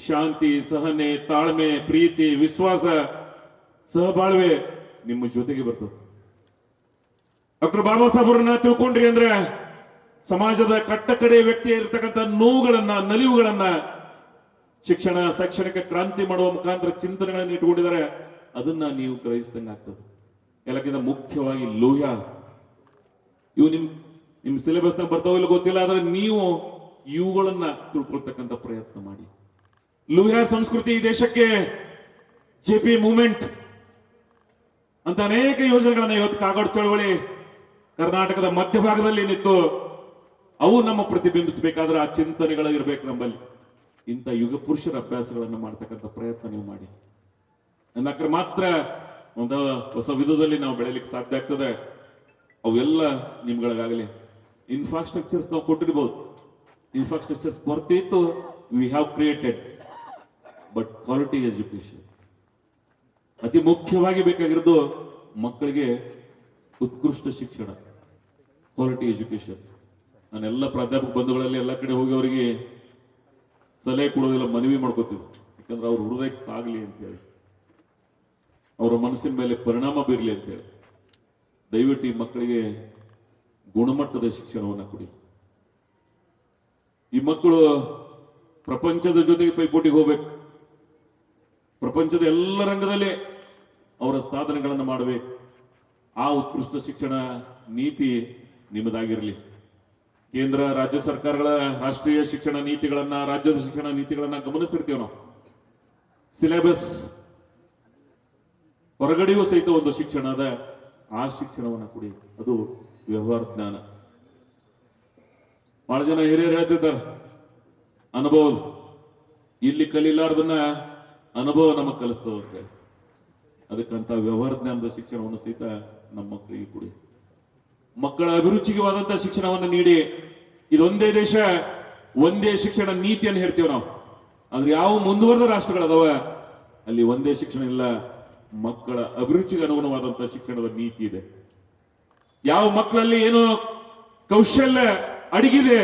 ಶಾಂತಿ, ಸಹನೆ, ತಾಳ್ಮೆ, ಪ್ರೀತಿ, ವಿಶ್ವಾಸ, ಸಹಬಾಳ್ವೆ ನಿಮ್ಮ ಜೊತೆಗೆ ಬರ್ತದೆ. ಡಾಕ್ಟರ್ ಬಾಬಾ ಸಾಹೇಬ್ರನ್ನ ತಿಳ್ಕೊಂಡ್ರಿ ಅಂದ್ರೆ ಸಮಾಜದ ಕಟ್ಟ ಕಡೆ ವ್ಯಕ್ತಿ ಇರತಕ್ಕಂಥ ನೋವುಗಳನ್ನ, ನಲಿವುಗಳನ್ನ ಶಿಕ್ಷಣ, ಶೈಕ್ಷಣಿಕ ಕ್ರಾಂತಿ ಮಾಡುವ ಮುಖಾಂತರ ಚಿಂತನೆಗಳನ್ನು ಇಟ್ಟುಕೊಂಡಿದ್ದಾರೆ. ಅದನ್ನ ನೀವು ಗ್ರಹಿಸಿದಂಗೆ ಆಗ್ತದೆ. ಎಲ್ಲಕ್ಕಿಂತ ಮುಖ್ಯವಾಗಿ ಲೋಹ, ಇವು ನಿಮ್ ಸಿಲೆಬಸ್ ನ ಬರ್ತಾವ ಇಲ್ಲ ಗೊತ್ತಿಲ್ಲ, ಆದ್ರೆ ನೀವು ಇವುಗಳನ್ನ ತಿಳ್ಕೊಳ್ತಕ್ಕಂಥ ಪ್ರಯತ್ನ ಮಾಡಿ. ಲೋಹ ಸಂಸ್ಕೃತಿ ಈ ದೇಶಕ್ಕೆ JP ಮೂವ್ಮೆಂಟ್ ಅಂತ ಅನೇಕ ಯೋಜನೆಗಳನ್ನ ಇವತ್ತು ಕಾಗಡ ಚಳವಳಿ ಕರ್ನಾಟಕದ ಮಧ್ಯಭಾಗದಲ್ಲಿ ನಿಂತು ಅವು ನಮ್ಮ ಪ್ರತಿಬಿಂಬಿಸಬೇಕಾದ್ರೆ ಆ ಚಿಂತನೆಗಳು ಇರ್ಬೇಕು ನಮ್ಮಲ್ಲಿ. ಇಂಥ ಯುಗ ಪುರುಷರ ಅಭ್ಯಾಸಗಳನ್ನ ಮಾಡ್ತಕ್ಕಂಥ ಪ್ರಯತ್ನ ನೀವು ಮಾಡಿ. ಅಂದಾಕ್ರೆ ಮಾತ್ರ ಒಂದು ಹೊಸ ವಿಧದಲ್ಲಿ ನಾವು ಬೆಳೆಯಲಿಕ್ಕೆ ಸಾಧ್ಯ ಆಗ್ತದೆ. ಅವೆಲ್ಲ ನಿಮ್ಗಳಿಗಾಗಲಿ ಇನ್ಫ್ರಾಸ್ಟ್ರಕ್ಚರ್ಸ್ ನಾವು ಕೊಟ್ಟಿರ್ಬೋದು, ಇನ್ಫ್ರಾಸ್ಟ್ರಕ್ಚರ್ಸ್ ಕೊರತೆ ಇತ್ತು, we have created, but quality education ಅತಿ ಮುಖ್ಯವಾಗಿ ಬೇಕಾಗಿರೋದು ಮಕ್ಕಳಿಗೆ ಉತ್ಕೃಷ್ಟ ಶಿಕ್ಷಣ, ಕ್ವಾಲಿಟಿ ಎಜುಕೇಶನ್. ನಾನೆಲ್ಲ ಪ್ರಾಧ್ಯಾಪಕ ಬಂಧುಗಳಲ್ಲಿ ಎಲ್ಲ ಕಡೆ ಹೋಗಿ ಅವರಿಗೆ ಸಲಹೆ ಕೊಡೋದಿಲ್ಲ, ಮನವಿ ಮಾಡ್ಕೋತೀವಿ. ಯಾಕಂದ್ರೆ ಅವ್ರ ಹೃದಯಕ್ಕೆ ಆಗ್ಲಿ ಅಂತೇಳಿ, ಅವರ ಮನಸ್ಸಿನ ಮೇಲೆ ಪರಿಣಾಮ ಬೀರಲಿ ಅಂತೇಳಿ. ದಯವಿಟ್ಟು ಈ ಮಕ್ಕಳಿಗೆ ಗುಣಮಟ್ಟದ ಶಿಕ್ಷಣವನ್ನು ಕೊಡಿ. ಈ ಮಕ್ಕಳು ಪ್ರಪಂಚದ ಜೊತೆಗೆ ಪೈಪೋಟಿಗೆ ಹೋಗ್ಬೇಕು. ಪ್ರಪಂಚದ ಎಲ್ಲ ರಂಗದಲ್ಲಿ ಅವರ ಸಾಧನೆಗಳನ್ನು ಮಾಡಬೇಕು. ಆ ಉತ್ಕೃಷ್ಟ ಶಿಕ್ಷಣ ನೀತಿ ನಿಮ್ಮದಾಗಿರಲಿ. ಕೇಂದ್ರ ರಾಜ್ಯ ಸರ್ಕಾರಗಳ ರಾಷ್ಟ್ರೀಯ ಶಿಕ್ಷಣ ನೀತಿಗಳನ್ನ, ರಾಜ್ಯದ ಶಿಕ್ಷಣ ನೀತಿಗಳನ್ನ ಗಮನಿಸ್ತಿರ್ತೀವಿ ನಾವು. ಸಿಲೆಬಸ್ ಹೊರಗಡೆಯೂ ಸಹಿತ ಒಂದು ಶಿಕ್ಷಣ ಅದ. ಆ ಶಿಕ್ಷಣವನ್ನ ಕೊಡಿ, ಅದು ವ್ಯವಹಾರ ಜ್ಞಾನ. ಬಹಳ ಜನ ಹಿರಿಯರು ಹೇಳ್ತಿದ್ದಾರೆ, ಅನುಭವ ಇಲ್ಲಿ ಕಲೀಲಾರ್ದನ್ನ ಅನುಭವ ನಮಗೆ ಕಲಿಸ್ತದಂತೆ. ಅದಕ್ಕಂತ ವ್ಯವಹಾರ ಜ್ಞಾನದ ಶಿಕ್ಷಣವನ್ನು ಸಹಿತ ನಮ್ಮ ಮಕ್ಕಳಿಗೆ ಕೊಡಿ. ಮಕ್ಕಳ ಅಭಿರುಚಿಗವಾದಂತಹ ಶಿಕ್ಷಣವನ್ನು ನೀಡಿ. ಇದೊಂದೇ ದೇಶ, ಒಂದೇ ಶಿಕ್ಷಣ ನೀತಿಯನ್ನು ಹೇಳ್ತೀವಿ ನಾವು. ಆದ್ರೆ ಯಾವ ಮುಂದುವರೆದ ರಾಷ್ಟ್ರಗಳದಾವ ಅಲ್ಲಿ ಒಂದೇ ಶಿಕ್ಷಣ ಇಲ್ಲ, ಮಕ್ಕಳ ಅಭಿರುಚಿಗೆ ಅನುಗುಣವಾದಂತಹ ಶಿಕ್ಷಣದ ನೀತಿ ಇದೆ. ಯಾವ ಮಕ್ಕಳಲ್ಲಿ ಏನು ಕೌಶಲ್ಯ ಅಡಗಿದೆ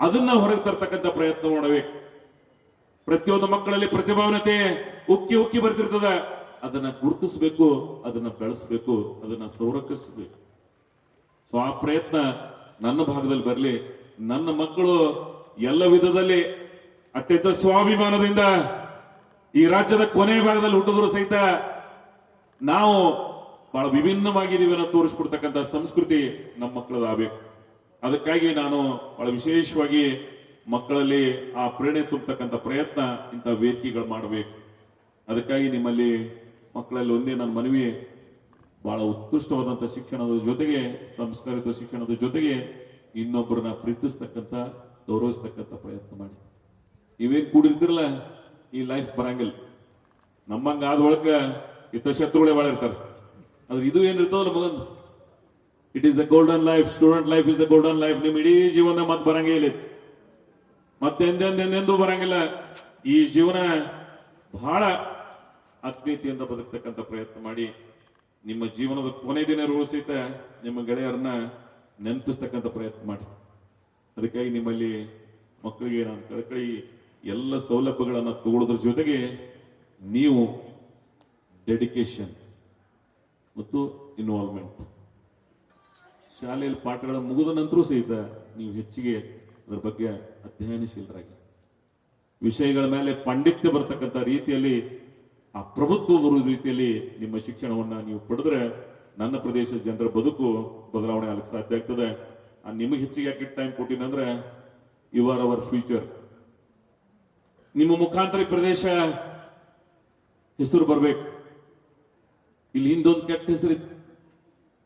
ಅದನ್ನ ಹೊರಗೆ ತರ್ತಕ್ಕಂಥ ಪ್ರಯತ್ನ ಮಾಡಬೇಕು. ಪ್ರತಿಯೊಂದು ಮಕ್ಕಳಲ್ಲಿ ಪ್ರತಿಭಾವನತೆ ಉಕ್ಕಿ ಉಕ್ಕಿ ಬರ್ತಿರ್ತದ, ಅದನ್ನ ಗುರುತಿಸಬೇಕು, ಅದನ್ನ ಬೆಳೆಸಬೇಕು, ಅದನ್ನ ಸಂರಕ್ಷಿಸಬೇಕು. ಸೊ ಆ ಪ್ರಯತ್ನ ನನ್ನ ಭಾಗದಲ್ಲಿ ಬರಲಿ. ನನ್ನ ಮಕ್ಕಳು ಎಲ್ಲ ವಿಧದಲ್ಲಿ ಅತ್ಯಂತ ಸ್ವಾಭಿಮಾನದಿಂದ ಈ ರಾಜ್ಯದ ಕೊನೆಯ ಭಾಗದಲ್ಲಿ ಹುಟ್ಟಿದ್ರು ಸಹಿತ ನಾವು ಬಹಳ ವಿಭಿನ್ನವಾಗಿದ್ದೀವಿ ಅನ್ನೋ ತೋರಿಸ್ಕೊಡ್ತಕ್ಕಂಥ ಸಂಸ್ಕೃತಿ ನಮ್ಮ ಮಕ್ಕಳದಾಗಬೇಕು. ಅದಕ್ಕಾಗಿ ನಾನು ಬಹಳ ವಿಶೇಷವಾಗಿ ಮಕ್ಕಳಲ್ಲಿ ಆ ಪ್ರೇರಣೆ ತುಂಬತಕ್ಕಂಥ ಪ್ರಯತ್ನ ಇಂಥ ವೇದಿಕೆಗಳು ಮಾಡಬೇಕು. ಅದಕ್ಕಾಗಿ ನಿಮ್ಮಲ್ಲಿ ಮಕ್ಕಳಲ್ಲಿ ಒಂದೇ ನನ್ನ ಮನವಿ, ಬಹಳ ಉತ್ಕೃಷ್ಟವಾದಂಥ ಶಿಕ್ಷಣದ ಜೊತೆಗೆ, ಸಂಸ್ಕಾರಿತ ಶಿಕ್ಷಣದ ಜೊತೆಗೆ ಇನ್ನೊಬ್ಬರನ್ನ ಪ್ರೀತಿಸ್ತಕ್ಕಂಥ, ಗೌರವಿಸ್ತಕ್ಕಂಥ ಪ್ರಯತ್ನ ಮಾಡಿ. ಇವೇನ್ ಕೂಡಿರ್ತಿರಲ್ಲ ಈ ಲೈಫ್ ಬರಂಗಿಲ್ಲ. ನಮ್ಮಂಗ ಆದ ಒಳಗ ಇತ್ತ ಶತ್ರುಗಳೇ ಭಾಳ ಇರ್ತಾರೆ. ಆದ್ರೆ ಇದು ಏನಿರ್ತಾವಲ್ಲ ಮಗನ್, it is the golden life. Student life is the golden life. ನಿಮ್ ಇಡೀ ಜೀವನ ಮತ್ತೆ ಬರಂಗೇ ಇಲ್ಲ, ಮತ್ತೆಂದೆಂದೆಂದೆಂದೂ ಬರಂಗಿಲ್ಲ. ಈ ಜೀವನ ಬಹಳ ಆತ್ಮೀಯತೆಯಿಂದ ಬದುಕ್ತಕ್ಕಂಥ ಪ್ರಯತ್ನ ಮಾಡಿ. ನಿಮ್ಮ ಜೀವನದ ಕೊನೆ ದಿನ ಸಹಿತ ನಿಮ್ಮ ಗೆಳೆಯರನ್ನ ನೆನಪಿಸ್ತಕ್ಕಂಥ ಪ್ರಯತ್ನ ಮಾಡಿ. ಅದಕ್ಕಾಗಿ ನಿಮ್ಮಲ್ಲಿ ಮಕ್ಕಳಿಗೆ ನಾನು ಕಳಕಳಿ ಎಲ್ಲ ಸೌಲಭ್ಯಗಳನ್ನು ತಗೊಳ್ಳೋದ್ರ ಜೊತೆಗೆ ನೀವು ಡೆಡಿಕೇಶನ್ ಮತ್ತು ಇನ್ವಾಲ್ವ್ಮೆಂಟ್, ಶಾಲೆಯಲ್ಲಿ ಪಾಠಗಳ ಮುಗಿದ ನಂತರ ಸಹಿತ ನೀವು ಹೆಚ್ಚಿಗೆ ಅದರ ಬಗ್ಗೆ ಅಧ್ಯಯನಶೀಲರಾಗಿ, ವಿಷಯಗಳ ಮೇಲೆ ಪಾಂಡಿತ್ಯ ಬರ್ತಕ್ಕಂಥ ರೀತಿಯಲ್ಲಿ, ಆ ಪ್ರಭುತ್ವ ಬರುವ ರೀತಿಯಲ್ಲಿ ನಿಮ್ಮ ಶಿಕ್ಷಣವನ್ನ ನೀವು ಪಡೆದ್ರೆ ನನ್ನ ಪ್ರದೇಶದ ಜನರ ಬದುಕು ಬದಲಾವಣೆ ಆಗಕ್ಕೆ ಸಾಧ್ಯ ಆಗ್ತದೆ. ನಿಮಗೆ ಹೆಚ್ಚಿಗೆ ಯಾಕೆ ಟೈಮ್ ಕೊಟ್ಟಿನಂದ್ರೆ ಯು ಆರ್ ಅವರ್ ಫ್ಯೂಚರ್. ನಿಮ್ಮ ಮುಖಾಂತರ ಈ ಪ್ರದೇಶ ಹೆಸರು ಬರ್ಬೇಕು. ಇಲ್ಲಿ ಹಿಂದೊಂದು ಕೆಟ್ಟ ಹೆಸರಿತ್ತು.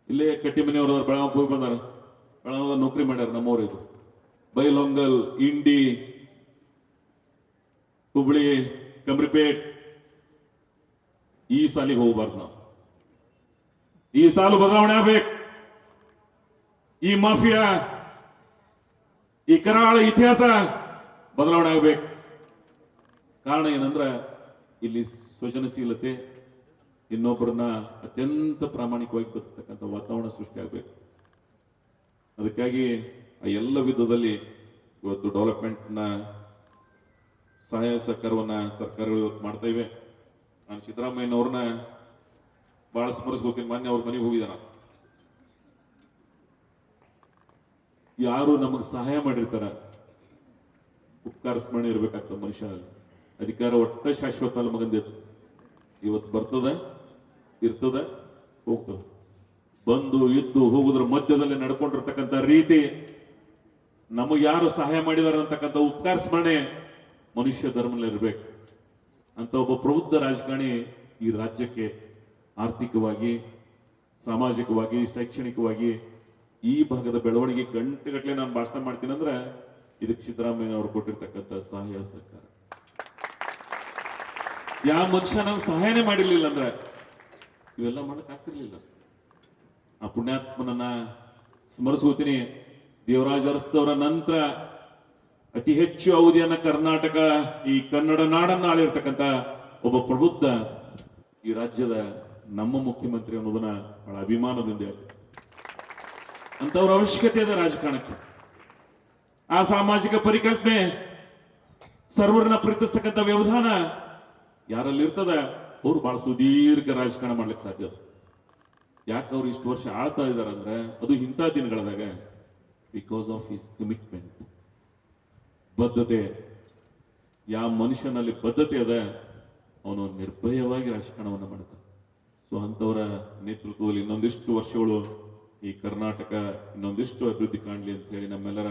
ಇಲ್ಲೇ ಕಟ್ಟಿ ಮನೆಯವರು ಬೆಳಗಾವಿ ಹೋಗಿ ಬಂದಾರ, ಬೆಳಗಾವ ನೌಕರಿ ಮಾಡ್ಯಾರ ನಮ್ಮವ್ರು. ಇದು ಬೈಲೊಂಗಲ್, ಇಂಡಿ, ಹುಬ್ಳಿ, ಕಮ್ರಿಪೇಟ್, ಈ ಸಾಲಿಗೆ ಹೋಗ್ಬಾರ್ದು ನಾವು. ಈ ಸಾಲು ಬದಲಾವಣೆ ಆಗ್ಬೇಕು. ಈ ಮಾಫಿಯಾ, ಈ ಕರಾಳ ಇತಿಹಾಸ ಬದಲಾವಣೆ ಆಗ್ಬೇಕು. ಕಾರಣ ಏನಂದ್ರ ಇಲ್ಲಿ ಸೃಜನಶೀಲತೆ, ಇನ್ನೊಬ್ಬರನ್ನ ಅತ್ಯಂತ ಪ್ರಾಮಾಣಿಕವಾಗಿ ಬರ್ತಕ್ಕಂಥ ವಾತಾವರಣ ಸೃಷ್ಟಿ ಆಗ್ಬೇಕು. ಅದಕ್ಕಾಗಿ ಆ ಎಲ್ಲ ವಿಧದಲ್ಲಿ ಇವತ್ತು ಡೆವಲಪ್ಮೆಂಟ್ನ ಸಹಾಯ ಸಹಕಾರವನ್ನ ಸರ್ಕಾರಗಳು ಇವತ್ತು ಮಾಡ್ತಾ ಇವೆ. ನಾನು ಸಿದ್ದರಾಮಯ್ಯನವ್ರನ್ನ ಬಹಳ ಸ್ಮರಿಸ್ಕೋತೀನಿ. ಮಾನ್ಯ ಅವ್ರ ಮನೆಗೆ ಹೋಗಿದಾರ, ಯಾರು ನಮಗೆ ಸಹಾಯ ಮಾಡಿರ್ತಾರ ಉಪಕಾರ ಸ್ಮರಣೆ ಇರ್ಬೇಕಾಗ್ತದೆ ಮನುಷ್ಯನಲ್ಲಿ. ಅಧಿಕಾರ ಒಟ್ಟ ಶಾಶ್ವತ ಅಲ್ಲ ಮಗಂದಿತ್ತು. ಇವತ್ತು ಬರ್ತದ, ಇರ್ತದ, ಹೋಗ್ತದ. ಬಂದು ಇದ್ದು ಹೋಗುದ್ರ ಮಧ್ಯದಲ್ಲಿ ನಡ್ಕೊಂಡಿರ್ತಕ್ಕಂಥ ರೀತಿ, ನಮಗೆ ಯಾರು ಸಹಾಯ ಮಾಡಿದಾರ ಅಂತಕ್ಕಂಥ ಉಪಕಾರ ಸ್ಮರಣೆ ಮನುಷ್ಯ ಧರ್ಮದಲ್ಲಿ ಇರ್ಬೇಕು. ಅಂತ ಒಬ್ಬ ಪ್ರಬುದ್ಧ ರಾಜಕಾರಣಿ ಈ ರಾಜ್ಯಕ್ಕೆ ಆರ್ಥಿಕವಾಗಿ, ಸಾಮಾಜಿಕವಾಗಿ, ಶೈಕ್ಷಣಿಕವಾಗಿ ಈ ಭಾಗದ ಬೆಳವಣಿಗೆ ಗಂಟೆಗಟ್ಟಲೆ ನಾನು ಭಾಷಣ ಮಾಡ್ತೀನಿ ಅಂದ್ರೆ ಇದಕ್ಕೆ ಸಿದ್ದರಾಮಯ್ಯ ಅವರು ಕೊಟ್ಟಿರ್ತಕ್ಕಂಥ ಸಹಾಯ ಸಹಕಾರ. ಯಾವ ಮನುಷ್ಯ ನಾನು ಸಹಾಯನೇ ಮಾಡಿರ್ಲಿಲ್ಲ ಅಂದ್ರೆ ಇವೆಲ್ಲ ಮಾಡಕ್ ಆಗ್ತಿರ್ಲಿಲ್ಲ. ಆ ಪುಣ್ಯಾತ್ಮನನ್ನ ಸ್ಮರಿಸ್ಕೋತೀನಿ. ದೇವರಾಜ ಅರಸ್ ಅವರ ನಂತರ ಅತಿ ಹೆಚ್ಚು ಅವಧಿಯನ್ನ ಕರ್ನಾಟಕ, ಈ ಕನ್ನಡ ನಾಡನ್ನ ಆಳಿರ್ತಕ್ಕಂಥ ಒಬ್ಬ ಪ್ರಬುದ್ಧ ಈ ರಾಜ್ಯದ ನಮ್ಮ ಮುಖ್ಯಮಂತ್ರಿ ಅನ್ನೋದನ್ನ ಬಹಳ ಅಭಿಮಾನದಿಂದ ಹೇಳ್ತಾರೆ. ಅಂತವ್ರ ಅವಶ್ಯಕತೆ ಇದೆ ರಾಜಕಾರಣಕ್ಕೆ. ಆ ಸಾಮಾಜಿಕ ಪರಿಕಲ್ಪನೆ, ಸರ್ವರನ್ನ ಪ್ರೀತಿಸ್ತಕ್ಕಂಥ ವ್ಯವಧಾನ ಯಾರಲ್ಲಿ ಇರ್ತದ ಅವ್ರು ಬಹಳ ಸುದೀರ್ಘ ರಾಜಕಾರಣ ಮಾಡ್ಲಿಕ್ಕೆ ಸಾಧ್ಯ. ಯಾಕೆ ಅವ್ರು ಇಷ್ಟು ವರ್ಷ ಆಳ್ತಾ ಇದಾರೆ ಅಂದ್ರೆ ಅದು ಇಂಥ ದಿನಗಳದಾಗ ಬಿಕಾಸ್ ಆಫ್ ಹಿಸ್ ಕಮಿಟ್ಮೆಂಟ್, ಬದ್ಧತೆ. ಯಾವ ಮನುಷ್ಯನಲ್ಲಿ ಬದ್ಧತೆ ಅದ ಅವನು ನಿರ್ಭಯವಾಗಿ ರಾಜಕಾರಣವನ್ನು ಮಾಡ್ತಾನೆ. ಸೊ ಅಂಥವರ ನೇತೃತ್ವದಲ್ಲಿ ಇನ್ನೊಂದಿಷ್ಟು ವರ್ಷಗಳು ಈ ಕರ್ನಾಟಕ ಇನ್ನೊಂದಿಷ್ಟು ಅಭಿವೃದ್ಧಿ ಕಾಣಲಿ ಅಂತ ಹೇಳಿ ನಮ್ಮೆಲ್ಲರ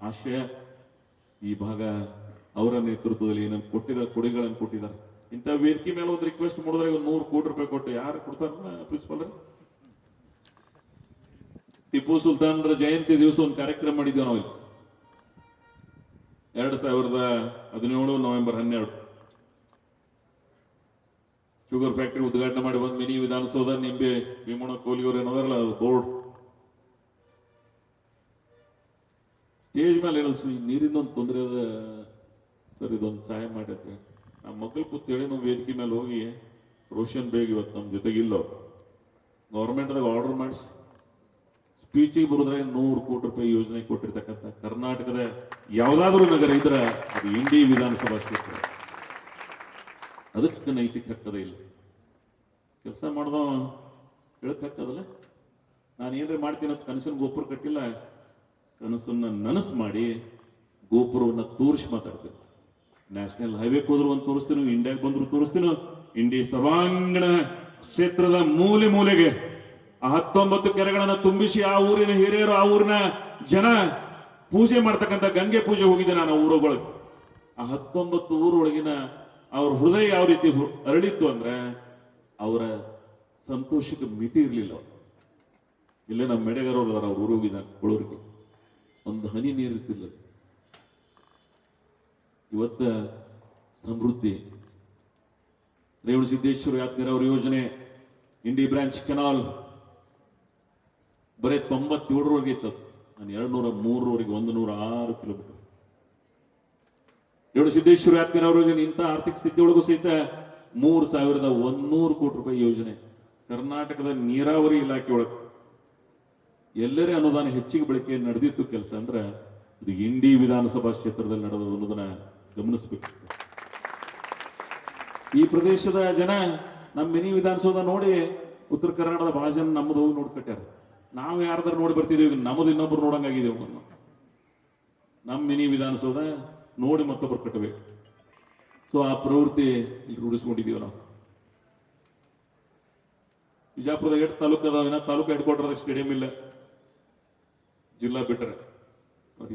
ಆಶಯ. ಈ ಭಾಗ ಅವರ ನೇತೃತ್ವದಲ್ಲಿ ಏನನ್ನು ಕೊಡುಗೆಗಳನ್ನು ಕೊಟ್ಟಿದ್ದಾರೆ. ಇಂಥ ವೇದಿಕೆ ಮೇಲೆ ಒಂದು ರಿಕ್ವೆಸ್ಟ್ ಮಾಡಿದ್ರೆ 100 ಕೋಟಿ ರೂಪಾಯಿ ಕೊಟ್ಟು ಯಾರು ಕೊಡ್ತಾರ ಪ್ರಿನ್ಸಿಪಾಲ್? ಟಿಪ್ಪು ಸುಲ್ತಾನ್ರ ಜಯಂತಿ ದಿವಸ ಒಂದು ಕಾರ್ಯಕ್ರಮ ಮಾಡಿದ್ವಿ ನಾವು ಇಲ್ಲಿ 2017 ನವೆಂಬರ್ 12 ಶುಗರ್ ಫ್ಯಾಕ್ಟರಿ ಉದ್ಘಾಟನೆ ಮಾಡಿ ಬಂದ್ ಮಿನಿ ವಿಧಾನಸೌಧ ನಿಂಬೆ ಭೀಮಣ್ಣ ಕೋಲಿಯವರು ಏನದಾರಲ್ಲ ಅದು ಬೋರ್ಡ್ ಸ್ಟೇಜ್ ಮೇಲೆ ಹೇಳೋದು ನೀರಿಂದ ಒಂದು ತೊಂದರೆ ಅದ ಸರ್, ಇದೊಂದು ಸಹಾಯ ಮಾಡಿದ್ರೆ ನಮ್ಮ ಮಕ್ಕಳು ಕೂತೇಳಿ ನಾವು ವೇದಿಕೆ ಮೇಲೆ ಹೋಗಿ ರೋಷನ್ ಬೇಗ್ ಇವತ್ತು ನಮ್ಮ ಜೊತೆಗಿಲ್ಲ ಗೌರ್ಮೆಂಟ್ದಾಗ ಆರ್ಡರ್ ಮಾಡಿಸಿ ಸ್ಪೀಚಿಗೆ ಬರೋದ್ರೆ 100 ಕೋಟಿ ರೂಪಾಯಿ ಯೋಜನೆ ಕೊಟ್ಟಿರ್ತಕ್ಕಂಥ ಕರ್ನಾಟಕದ ಯಾವುದಾದ್ರೂ ನಗರ ಇದ್ರೆ ಅದು ಇಂಡಿ ವಿಧಾನಸಭಾ ಕ್ಷೇತ್ರ. ಅದಕ್ಕೆ ನೈತಿಕ ಹಕ್ಕದ ಇಲ್ಲ. ಕೆಲಸ ಮಾಡ್ದ ಹೇಳಕ್ ಹಕ್ಕದಲ್ಲ. ನಾನು ಏನ್ರಿ ಮಾಡ್ತೀನಿ ಅಂತ ಕನಸಿನ ಗೋಪುರ ಕಟ್ಟಿಲ್ಲ, ಕನಸನ್ನ ನನಸು ಮಾಡಿ ಗೋಪುರವನ್ನ ತೋರಿಸಿ ಮಾತಾಡ್ತೀನಿ. ನ್ಯಾಷನಲ್ ಹೈವೇಕ್ ಹೋದ್ರು ಒಂದು ತೋರಿಸ್ತೀನಿ, ಇಂಡಿಯಾಗೆ ಬಂದ್ರು ತೋರಿಸ್ತೀನಿ. ಇಂಡಿ ಸರ್ವಾಂಗಣ ಕ್ಷೇತ್ರದ ಮೂಲೆ ಮೂಲೆಗೆ ಆ 19 ಕೆರೆಗಳನ್ನ ತುಂಬಿಸಿ ಆ ಊರಿನ ಹಿರಿಯರು ಆ ಊರಿನ ಜನ ಪೂಜೆ ಮಾಡ್ತಕ್ಕಂಥ ಗಂಗೆ ಪೂಜೆ ಹೋಗಿದ್ದೆ ನಾನು ಆ ಊರೊಳಗೆ. ಆ 19 ಊರೊಳಗಿನ ಅವ್ರ ಹೃದಯ ಯಾವ ರೀತಿ ಅರಳಿತ್ತು ಅಂದ್ರೆ ಅವರ ಸಂತೋಷಕ್ಕೆ ಮಿತಿ ಇರಲಿಲ್ಲ. ಇಲ್ಲೇ ನಮ್ಮ ಮೆಡೆಗಾರವ್ರು ಅವ್ರ ಊರು ಹೋಗಿದ್ದಾನೆ ಕೊಳೂರಿಗೆ, ಒಂದು ಹನಿ ನೀರಿತ್ತಿಲ್ಲ. ಇವತ್ತ ಸಮೃದ್ಧಿ ರೇವಣ ಸಿದ್ದೇಶ್ವರ ಯಾತ್ರೆ ಅವ್ರ ಯೋಜನೆ ಇಂಡಿ ಬ್ರಾಂಚ್ ಕೆನಾಲ್ ಬರೀ 97ರವರೆಗೆ ಇತ್ತದು. ನಾನು 203ರವರೆಗೆ 106 ಕಿಲೋಮೀಟರ್. ರೇವಣ ಸಿದ್ದೇಶ್ವರ ಯಾತ್ರೆ ಅವ್ರ ಯೋಜನೆ ಇಂಥ ಆರ್ಥಿಕ ಸ್ಥಿತಿ ಒಳಗೂ ಸಹಿತ 3100 ಕೋಟಿ ರೂಪಾಯಿ ಯೋಜನೆ ಕರ್ನಾಟಕದ ನೀರಾವರಿ ಇಲಾಖೆ ಒಳಗೆ ಎಲ್ಲರೇ ಅನುದಾನ ಹೆಚ್ಚಿಗೆ ಬಳಕೆ ನಡೆದಿತ್ತು ಕೆಲಸ ಅಂದ್ರೆ ಇದು ಇಂಡಿ ವಿಧಾನಸಭಾ ಕ್ಷೇತ್ರದಲ್ಲಿ ನಡೆದ ಅನ್ನೋದನ್ನ ಗಮನಿಸಬೇಕು. ಈ ಪ್ರದೇಶದ ಜನ ನಮ್ಮ ಮಿನಿ ವಿಧಾನಸೌಧ ನೋಡಿ ಉತ್ತರ ಕರ್ನಾಟಕದ ಬಹಳ ಜನ ನಮ್ಮದು ಹೋಗಿ ನೋಡ್ಕಟ್ಟಾರ. ನಾವು ಯಾರ್ದಾರು ನೋಡಿ ಬರ್ತಿದೀವಿ, ನಮ್ಮದು ಇನ್ನೊಬ್ರು ನೋಡಂಗಾಗಿದ್ದೇವೆ. ನಮ್ಮ ಮಿನಿ ವಿಧಾನಸೌಧ ನೋಡಿ ಮತ್ತೊಬ್ಬರು ಕಟ್ಟಬೇಕು. ಸೊ ಆ ಪ್ರವೃತ್ತಿ ಇಲ್ಲಿ ರೂಢಿಸ್ಕೊಂಡಿದೀವಿ ನಾವು. ವಿಜಯಪುರದ 8 ತಾಲೂಕು ಅದಾವ, ತಾಲೂಕು ಹೆಡ್ ಕ್ವಾರ್ಟರ್ ಸ್ಟೇಡಿಯಂ ಇಲ್ಲ, ಜಿಲ್ಲಾ ಬಿಟ್ಟರೆ.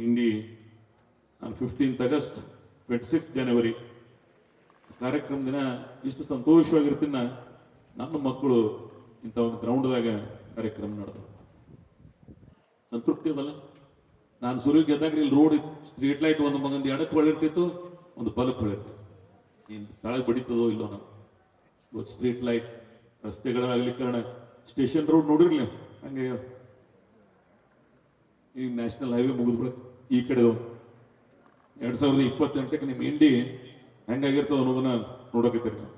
ಇಂಡಿ ನಾನು 15 ಆಗಸ್ಟ್ 26 ಜನವರಿ ಕಾರ್ಯಕ್ರಮ ದಿನ ಇಷ್ಟು ಸಂತೋಷವಾಗಿರ್ತೀನ. ನನ್ನ ಮಕ್ಕಳು ಇಂಥ ಒಂದು ಗ್ರೌಂಡ್ದಾಗ ಕಾರ್ಯಕ್ರಮ ನಡೆದ ಸಂತೃಪ್ತಿ ಅದಲ್ಲ. ನಾನು ಸುರುವಿ ಗೆದ್ದಾಗ ಇಲ್ಲಿ ರೋಡ್ ಸ್ಟ್ರೀಟ್ ಲೈಟ್ ಒಂದು ಮಗಂದು ಎಡಕ್ಕೆ ಹೊಳಿರ್ತಿತ್ತು, ಒಂದು ಬಲ್ಪ್ ಹೊಳಿರ್ತಿತ್ತು. ಇನ್ನು ತಳಗೆ ಬಡಿತದೋ ಇಲ್ಲೋ ನಾವು ಇವತ್ತು ಸ್ಟ್ರೀಟ್ ಲೈಟ್ ರಸ್ತೆಗಳ ಅಗಲೀಕರಣ, ಸ್ಟೇಷನ್ ರೋಡ್ ನೋಡಿರ್ಲಿ ಹಂಗೆ. ಈಗ ನ್ಯಾಷನಲ್ ಹೈವೇ ಮುಗಿದ್ಬಿಡ ಈ ಕಡೆ 2028ಕ್ಕೆ ನಿಮ್ಮ ಇಂಡಿ ಹೆಂಗಾಗಿರ್ತದ ಅನ್ನೋದನ್ನ ನೋಡಕತ್ತೀರಿ ನಾವು.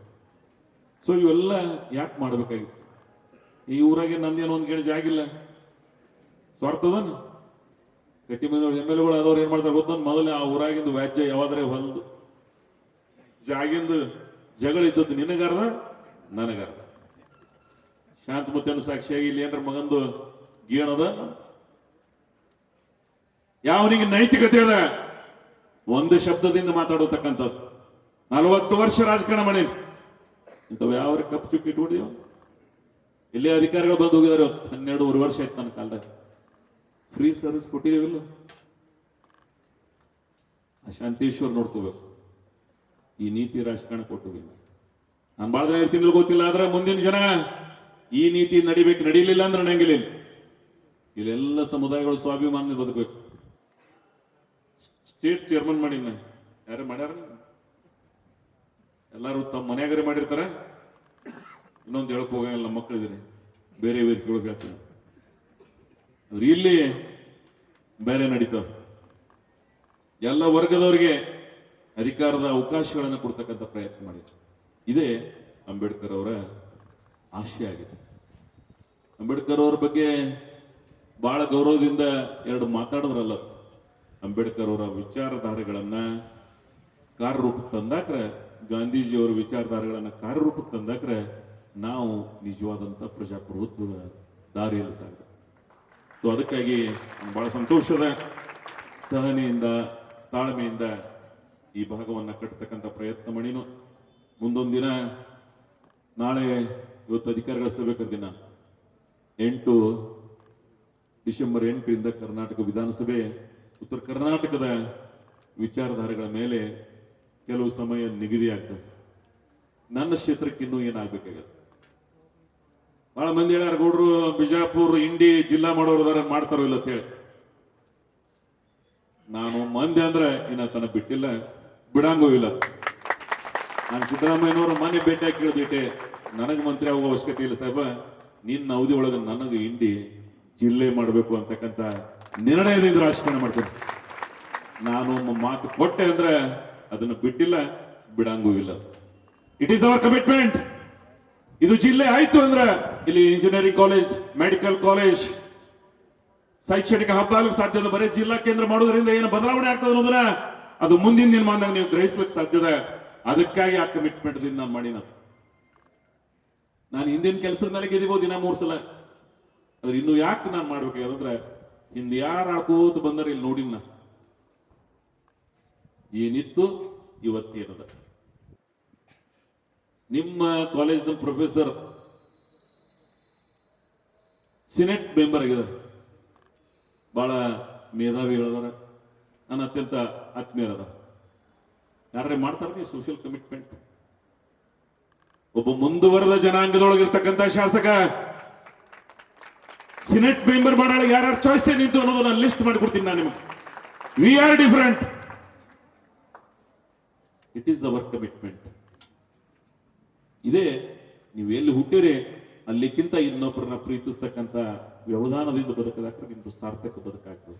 ಸೊ ಇವೆಲ್ಲ ಯಾಕೆ ಮಾಡ್ಬೇಕಾಗಿತ್ತು? ಈ ಊರಾಗೆ ನಂದೇನೋ ಒಂದು ಗೇಣು ಜಾಗಿಲ್ಲ, ಸ್ವಾರ್ಥದನ ಗಟ್ಟಿ ಮನೆಯವ್ರು MLAಗಳು ಆದವ್ರು ಏನ್ ಮಾಡ್ತಾರೆ ಗೊತ್ತ? ಮೊದಲೇ ಆ ಊರಾಗಿಂದು ವ್ಯಾಜ್ಯ ಯಾವಾದ್ರೆ ಹೊಲ್ದು ಜಾಗಿಂದು ಜಗಳ ಇದ್ದದ್ದು ನಿನಗಾರ್ದ ನನಗಾರ್ದ. ಶಾಂತ ಮುತ್ತೇನು ಸಾಕ್ಷಿಯಾಗಿ ಇಲ್ಲಿ ಏನ್ರ ಮಗಂದು ಗೀಣದ ಯಾವನಿಗೆ ನೈತಿಕತೆ ಅದ ಒಂದು ಶಬ್ದದಿಂದ ಮಾತಾಡತಕ್ಕಂಥದ್ದು. 40 ವರ್ಷ ರಾಜಕಾರಣ ಮಾಡಿ ಇಂಥವು ಯಾವ ಕಪ್ ಚುಕ್ಕಿ ಇಟ್ಕೊಂಡಿದ್ದೀವ. ಇಲ್ಲೇ ಅಧಿಕಾರಿಗಳು ಬಂದು ಹೋಗಿದ್ದಾರೆ. 12 ವರ್ಷ ಆಯ್ತು ನನ್ನ ಕಾಲದಾಗ. ಫ್ರೀ ಸರ್ವಿಸ್ ಕೊಟ್ಟಿದ್ದೀವಿಲ್ಲ. ಆ ಶಾಂತೇಶ್ವರ್ ನೋಡ್ಕೋಬೇಕು. ಈ ನೀತಿ ರಾಜಕಾರಣ ಕೊಟ್ಟಿಲ್ಲ. ನಾನು ಭಾಳ ದಿನ ಇರ್ತೀನಿ ಗೊತ್ತಿಲ್ಲ, ಆದ್ರೆ ಮುಂದಿನ ಜನ ಈ ನೀತಿ ನಡಿಬೇಕು. ನಡೀಲಿಲ್ಲ ಅಂದ್ರೆ ನಂಗಿಲ್ಲ. ಇಲ್ಲೆಲ್ಲ ಸಮುದಾಯಗಳು ಸ್ವಾಭಿಮಾನ ಬದುಕಬೇಕು. ಸ್ಟೇಟ್ ಚೇರ್ಮನ್ ಮಾಡಿ ಯಾರು ಮಾಡ್ಯಾರ? ಎಲ್ಲರೂ ತಮ್ಮ ಮನೆಯಾಗರೆ ಮಾಡಿರ್ತಾರೆ. ಇನ್ನೊಂದು ಹೇಳಕ್ ಹೋಗಂಗಿಲ್ಲ, ನಮ್ಮ ಮಕ್ಕಳಿದ್ರೆ ಬೇರೆ ವೇದಿಕೆಗಳು ಹೇಳ್ತಾರೆ. ಆದ್ರೆ ಇಲ್ಲಿ ಬೇರೆ ನಡೀತಾವ. ಎಲ್ಲ ವರ್ಗದವರಿಗೆ ಅಧಿಕಾರದ ಅವಕಾಶಗಳನ್ನು ಕೊಡ್ತಕ್ಕಂಥ ಪ್ರಯತ್ನ ಮಾಡಿದ್ರು. ಇದೇ ಅಂಬೇಡ್ಕರ್ ಅವರ ಆಶಯ ಆಗಿದೆ. ಅಂಬೇಡ್ಕರ್ ಅವರ ಬಗ್ಗೆ ಬಹಳ ಗೌರವದಿಂದ ಎರಡು ಮಾತಾಡಿದ್ರಲ್ಲ. ಅಂಬೇಡ್ಕರ್ ಅವರ ವಿಚಾರಧಾರೆಗಳನ್ನ ಕಾರ್ಯರೂಪಕ್ಕೆ ತಂದಾಕ್ರೆ, ಗಾಂಧೀಜಿಯವರ ವಿಚಾರಧಾರೆಗಳನ್ನ ಕಾರ್ಯರೂಪಕ್ಕೆ ತಂದಾಕ್ರೆ ನಾವು ನಿಜವಾದಂಥ ಪ್ರಜಾಪ್ರಭುತ್ವದ ದಾರಿಯಲ್ಲಿ ಸಾಗ. ಸೊ ಅದಕ್ಕಾಗಿ ಬಹಳ ಸಂತೋಷದ ಸಹನೆಯಿಂದ ತಾಳ್ಮೆಯಿಂದ ಈ ಭಾಗವನ್ನು ಕಟ್ಟತಕ್ಕಂಥ ಪ್ರಯತ್ನ ಮಾಡಿನು. ಮುಂದೊಂದು ದಿನ ನಾಳೆ ಇವತ್ತು ಅಧಿಕಾರಿಗಳ ಸಭೆ ಕರೆದಿನ 8 ಡಿಸೆಂಬರ್ 8ರಿಂದ ಕರ್ನಾಟಕ ವಿಧಾನಸಭೆ ಉತ್ತರ ಕರ್ನಾಟಕದ ವಿಚಾರಧಾರೆಗಳ ಮೇಲೆ ಕೆಲವು ಸಮಯ ನಿಗದಿ ಆಗ್ತದೆ. ನನ್ನ ಕ್ಷೇತ್ರಕ್ಕೆ ಇನ್ನೂ ಏನಾಗಬೇಕಾಗತ್ತೆ. ಬಹಳ ಮಂದಿ ಹೇಳ್ಯಾರ ಗೌಡ್ರು ಬಿಜಾಪುರ ಇಂಡಿ ಜಿಲ್ಲಾ ಮಾಡೋರು ಮಾಡ್ತಾರೋ ಇಲ್ಲ ಅಂತೇಳಿ. ನಾನು ಮಂದಿ ಅಂದ್ರೆ ಇನ್ನ ತನ ಬಿಟ್ಟಿಲ್ಲ, ಬಿಡಂಗೂ ಇಲ್ಲ. ನಾನು ಸಿದ್ದರಾಮಯ್ಯನವರು ಮನೆ ಭೇಟಿಯಾಗಿ ಕೇಳಿದಿಟ್ಟೆ, ನನಗೆ ಮಂತ್ರಿ ಆಗುವ ಅವಶ್ಯಕತೆ ಇಲ್ಲ ಸಾಹೇಬ, ನಿನ್ನ ಅವಧಿ ಒಳಗೆ ನನಗೆ ಇಂಡಿ ಜಿಲ್ಲೆ ಮಾಡಬೇಕು ಅಂತಕ್ಕಂಥ ನಿರ್ಣಯದಿಂದ ರಾಜಕಾರಣ ಮಾಡ್ತೇನೆ. ನಾನು ಮಾತು ಕೊಟ್ಟೆ ಅಂದ್ರೆ ಅದನ್ನು ಬಿಟ್ಟಿಲ್ಲ, ಬಿಡಂಗೂ ಇಲ್ಲ. It is our commitment. ಇದು ಜಿಲ್ಲೆ ಆಯ್ತು ಅಂದ್ರೆ ಇಲ್ಲಿ ಇಂಜಿನಿಯರಿಂಗ್ ಕಾಲೇಜ್, ಮೆಡಿಕಲ್ ಕಾಲೇಜ್, ಶೈಕ್ಷಣಿಕ ಹಬ್ಬ ಆಗಲಿಕ್ಕೆ ಸಾಧ್ಯದ. ಬರೀ ಜಿಲ್ಲಾ ಕೇಂದ್ರ ಮಾಡೋದ್ರಿಂದ ಏನು ಬದಲಾವಣೆ ಆಗ್ತದೆ ಅನ್ನೋದನ್ನ ಅದು ಮುಂದಿನ ದಿನಮಾನದಾಗ ನೀವು ಗ್ರಹಿಸ್ಲಿಕ್ಕೆ ಸಾಧ್ಯದ. ಅದಕ್ಕಾಗಿ ಆ ಕಮಿಟ್ಮೆಂಟ್ ದಿಂದ ನಾನು ಮಾಡಿನ. ನಾನು ಹಿಂದಿನ ಕೆಲಸದ ಮೇಲೆ ಗೆದಿಬಹುದು ದಿನ 3 ಸಲ. ಆದ್ರೆ ಇನ್ನು ಯಾಕೆ ನಾನು ಮಾಡ್ಬೇಕಾದ್ರೆ ಹಿಂದೆ ಯಾರು ಆಡ್ಕೋತ ಬಂದರೆ ಇಲ್ಲಿ ನೋಡಿನ ಏನಿತ್ತು ಇವತ್ತೇನದ. ನಿಮ್ಮ ಕಾಲೇಜ್ನ ಪ್ರೊಫೆಸರ್ ಸಿನೆಟ್ ಮೆಂಬರ್ ಆಗಿದ್ದಾರೆ, ಬಹಳ ಮೇಧಾವಿಗಳದಾರ, ನನ್ನ ಅತ್ಯಂತ ಆತ್ಮೀಯರದ. ಯಾರೇ ಮಾಡ್ತಾರೆ ಸೋಷಿಯಲ್ ಕಮಿಟ್ಮೆಂಟ್. ಒಬ್ಬ ಮುಂದುವರೆದ ಜನಾಂಗದೊಳಗಿರ್ತಕ್ಕಂಥ ಶಾಸಕ ಸಿನೆಟ್ ಮೆಂಬರ್ ಮಾಡಾಳ ಯಾರ್ಯಾರು ಚಾಯ್ಸ್ ಏನಿತ್ತು ಅನ್ನೋದು ನಾನು ಲಿಸ್ಟ್ ಮಾಡಿಕೊಡ್ತೀನಿ ನಾನು ನಿಮಗೆ. We are different. It is our commitment. ಇದೇ ನೀವು ಎಲ್ಲಿ ಹುಟ್ಟಿರಿ ಅಲ್ಲಿಕ್ಕಿಂತ ಇನ್ನೊಬ್ಬರನ್ನ ಪ್ರೀತಿಸ್ತಕ್ಕಂಥ ವ್ಯವಧಾನದಿಂದ ಬದುಕದಾಕ್ರೆ ನಿಮ್ದು ಸಾರ್ಥಕ ಬದುಕಾಗ್ತದೆ.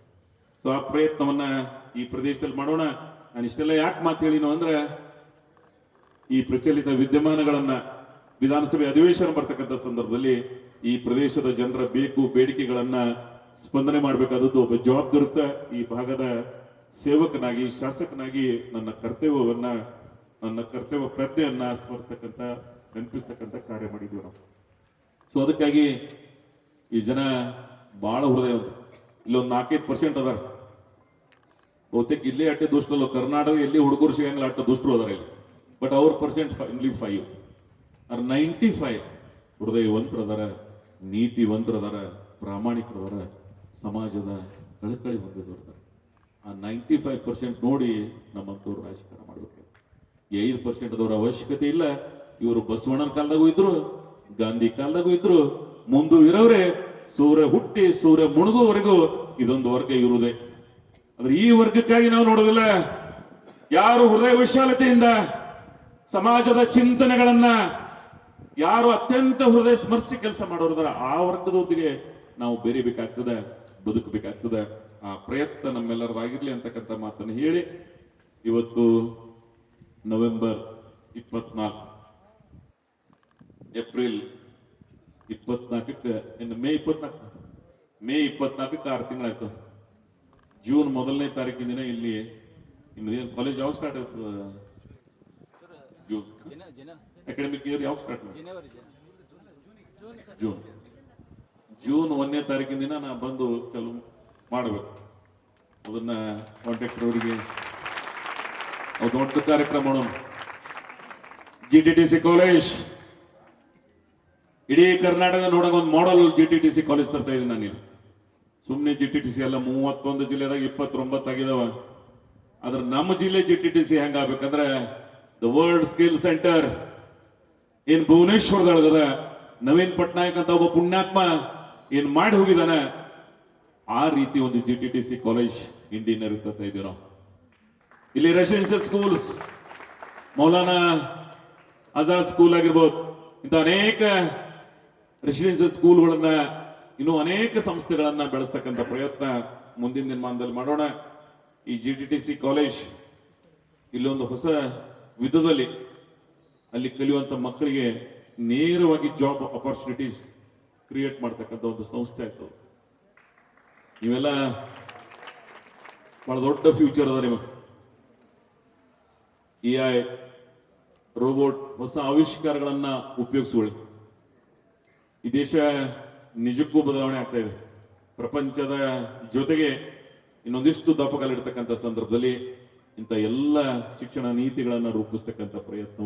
ಸೊ ಆ ಪ್ರಯತ್ನವನ್ನ ಈ ಪ್ರದೇಶದಲ್ಲಿ ಮಾಡೋಣ. ನಾನು ಇಷ್ಟೆಲ್ಲ ಯಾಕೆ ಮಾತು ಹೇಳಿನೋ ಅಂದ್ರೆ, ಈ ಪ್ರಚಲಿತ ವಿದ್ಯಮಾನಗಳನ್ನ ವಿಧಾನಸಭೆ ಅಧಿವೇಶನ ಬರ್ತಕ್ಕಂಥ ಸಂದರ್ಭದಲ್ಲಿ ಈ ಪ್ರದೇಶದ ಜನರ ಬೇಕು ಬೇಡಿಕೆಗಳನ್ನ ಸ್ಪಂದನೆ ಮಾಡಬೇಕಾದದ್ದು ಒಬ್ಬ ಜವಾಬ್ದಾರಿತ ಈ ಭಾಗದ ಸೇವಕನಾಗಿ, ಶಾಸಕನಾಗಿ ನನ್ನ ಕರ್ತವ್ಯ ಪ್ರಜ್ಞೆಯನ್ನ ಸ್ಮರಿಸ್ತಕ್ಕಂಥ, ನೆನಪಿಸ್ತಕ್ಕಂಥ ಕಾರ್ಯ ಮಾಡಿದ್ವಿ ನಾವು. ಸೊ ಅದಕ್ಕಾಗಿ ಈ ಜನ ಬಹಳ ಹೃದಯವಂತ. ಇಲ್ಲೊಂದು 4-5% ಅದಾರ. ಬಹುತೇಕ ಇಲ್ಲೇ ಅಟ್ಟೆ ದುಷ್ಟಲ್ಲ, ಕರ್ನಾಟಕ ಎಲ್ಲಿ ಹುಡುಗರು ಸಿಗಂಗಿಲ್ಲ ಅಟ್ಟ ದುಷ್ಟರು ಅದಾರ ಇಲ್ಲಿ. ಬಟ್ ಅವ್ರ ಪರ್ಸೆಂಟ್ ಓನ್ಲಿ 5 ಆರ್ 95 ಹೃದಯವಂತರದಾರ, ನೀತಿವಂತರದಾರ, ಪ್ರಾಮಾಣಿಕರದಾರ, ಸಮಾಜದ ಕಳಕಳಿ ಹೊಂದಿದವರದಾರ. ಆ 95% ನೋಡಿ ನಮ್ಮಂತವ್ರು ರಾಜಕಾರಣ ಮಾಡಬೇಕು. 5% ಅದವರ ಅವಶ್ಯಕತೆ ಇಲ್ಲ. ಇವರು ಬಸವಣ್ಣನ ಕಾಲದಾಗೂ ಇದ್ರು, ಗಾಂಧಿ ಕಾಲದಾಗೂ ಇದ್ರು, ಮುಂದೆ ಇರೋರೇ. ಸೂರ್ಯ ಹುಟ್ಟಿ ಸೂರ್ಯ ಮುಳುಗುವವರೆಗೂ ಇದೊಂದು ವರ್ಗ ಇರುವುದೇ. ಆದ್ರೆ ಈ ವರ್ಗಕ್ಕಾಗಿ ನಾವು ನೋಡೋದಿಲ್ಲ. ಯಾರು ಹೃದಯ ವಿಶಾಲತೆಯಿಂದ ಸಮಾಜದ ಚಿಂತನೆಗಳನ್ನ ಯಾರು ಅತ್ಯಂತ ಹೃದಯ ಸ್ಮರಿಸಿ ಕೆಲಸ ಮಾಡೋರಿದಾರ ಆ ವರ್ಗದೊಂದಿಗೆ ನಾವು ಬೆರಿಬೇಕಾಗ್ತದೆ, ಬದುಕಬೇಕಾಗ್ತದೆ. ಆ ಪ್ರಯತ್ನ ನಮ್ಮೆಲ್ಲರದಾಗಿರ್ಲಿ ಅಂತಕ್ಕಂಥ ಮಾತನ್ನು ಹೇಳಿ, ಇವತ್ತು ನವೆಂಬರ್ 24, ಏಪ್ರಿಲ್ 24ಕ್ಕೆ, ಇನ್ನು ಮೇ 24ಕ್ಕೆ 6 ತಿಂಗಳಾಯ್ತು. ಜೂನ್ 1ನೇ ತಾರೀಕಿನ ದಿನ ಇಲ್ಲಿ ಇನ್ನು ಕಾಲೇಜ್ ಯಾವಾಗ ಸ್ಟಾರ್ಟ್ ಆಗ್ತದೆ? ಜೂನ್ ಅಕಾಡೆಮಿಕ್ ಇಯರ್ ಯಾವಾಗ ಸ್ಟಾರ್ಟ್ ಜೂನ್ 1ನೇ ತಾರೀಕಿನ ದಿನ ನಾ ಬಂದು ಕೆಲವು ಮಾಡಬೇಕು. ಅದನ್ನ ಕಾಂಟ್ರಾಕ್ಟರ್ ಅವರಿಗೆ ದೊಡ್ಡ ಕಾರ್ಯಕ್ರಮ ಮಾಡೋಣ. GTTC ಕಾಲೇಜ್ ಇಡೀ ಕರ್ನಾಟಕ ನೋಡಂಗ ಒಂದು ಮಾಡೆಲ್ GTTC ಕಾಲೇಜ್ ತರ್ತಾ ಇದ್ದೀನಿ ನಾನು ಇಲ್ಲಿ. ಸುಮ್ಮನೆ GTTC ಎಲ್ಲ 31 ಜಿಲ್ಲೆದಾಗ 29 ಆಗಿದಾವ. ಆದ್ರೆ ನಮ್ಮ ಜಿಲ್ಲೆ GTTC ಹೆಂಗಾಗಬೇಕಂದ್ರೆ ದ ವರ್ಲ್ಡ್ ಸ್ಕಿಲ್ ಸೆಂಟರ್ ಏನ್ ಭುವನೇಶ್ವರದೊಳಗದ ನವೀನ್ ಪಟ್ನಾಯಕ್ ಅಂತ ಒಬ್ಬ ಪುಣ್ಯಾತ್ಮ ಏನ್ ಮಾಡಿ ಹೋಗಿದಾನೆ, ಆ ರೀತಿ ಒಂದು GTTC ಕಾಲೇಜ್ ಇಂಡಿಯನ್ ತರ್ತಾ ಇದೀವಿ ನಾವು. ಇಲ್ಲಿ residential schools, Maulana Azad school ಆಗಿರ್ಬೋದು, ಇಂಥ ಅನೇಕ ರೆಸಿಡೆನ್ಷಿಯಲ್ ಸ್ಕೂಲ್ಗಳನ್ನ, ಇನ್ನೂ ಅನೇಕ ಸಂಸ್ಥೆಗಳನ್ನ ಬೆಳೆಸ್ತಕ್ಕಂಥ ಪ್ರಯತ್ನ ಮುಂದಿನ ದಿನಮಾನದಲ್ಲಿ ಮಾಡೋಣ. ಈ GTTC ಕಾಲೇಜ್ ಇಲ್ಲೊಂದು ಹೊಸ ವಿಧದಲ್ಲಿ ಅಲ್ಲಿ ಕಲಿಯುವಂತ ಮಕ್ಕಳಿಗೆ ನೇರವಾಗಿ ಜಾಬ್ ಅಪರ್ಚುನಿಟೀಸ್ ಕ್ರಿಯೇಟ್ ಮಾಡ್ತಕ್ಕಂಥ ಒಂದು ಸಂಸ್ಥೆ ಆಗ್ತದೆ. ನೀವೆಲ್ಲ ಬಹಳ ದೊಡ್ಡ ಫ್ಯೂಚರ್ ಅದ ನಿಮಗೆ. AI, ರೋಬೋಟ್, ಹೊಸ ಆವಿಷ್ಕಾರಗಳನ್ನ ಉಪಯೋಗಿಸಿಕೊಳ್ಳಿ. ಈ ದೇಶ ನಿಜಕ್ಕೂ ಬದಲಾವಣೆ ಆಗ್ತಾ ಇದೆ. ಪ್ರಪಂಚದ ಜೊತೆಗೆ ಇನ್ನೊಂದಿಷ್ಟು ದಪ್ಪಕಾಲಿಡ್ತಕ್ಕಂಥ ಸಂದರ್ಭದಲ್ಲಿ ಇಂಥ ಎಲ್ಲ ಶಿಕ್ಷಣ ನೀತಿಗಳನ್ನ ರೂಪಿಸ್ತಕ್ಕಂಥ ಪ್ರಯತ್ನವನ್ನು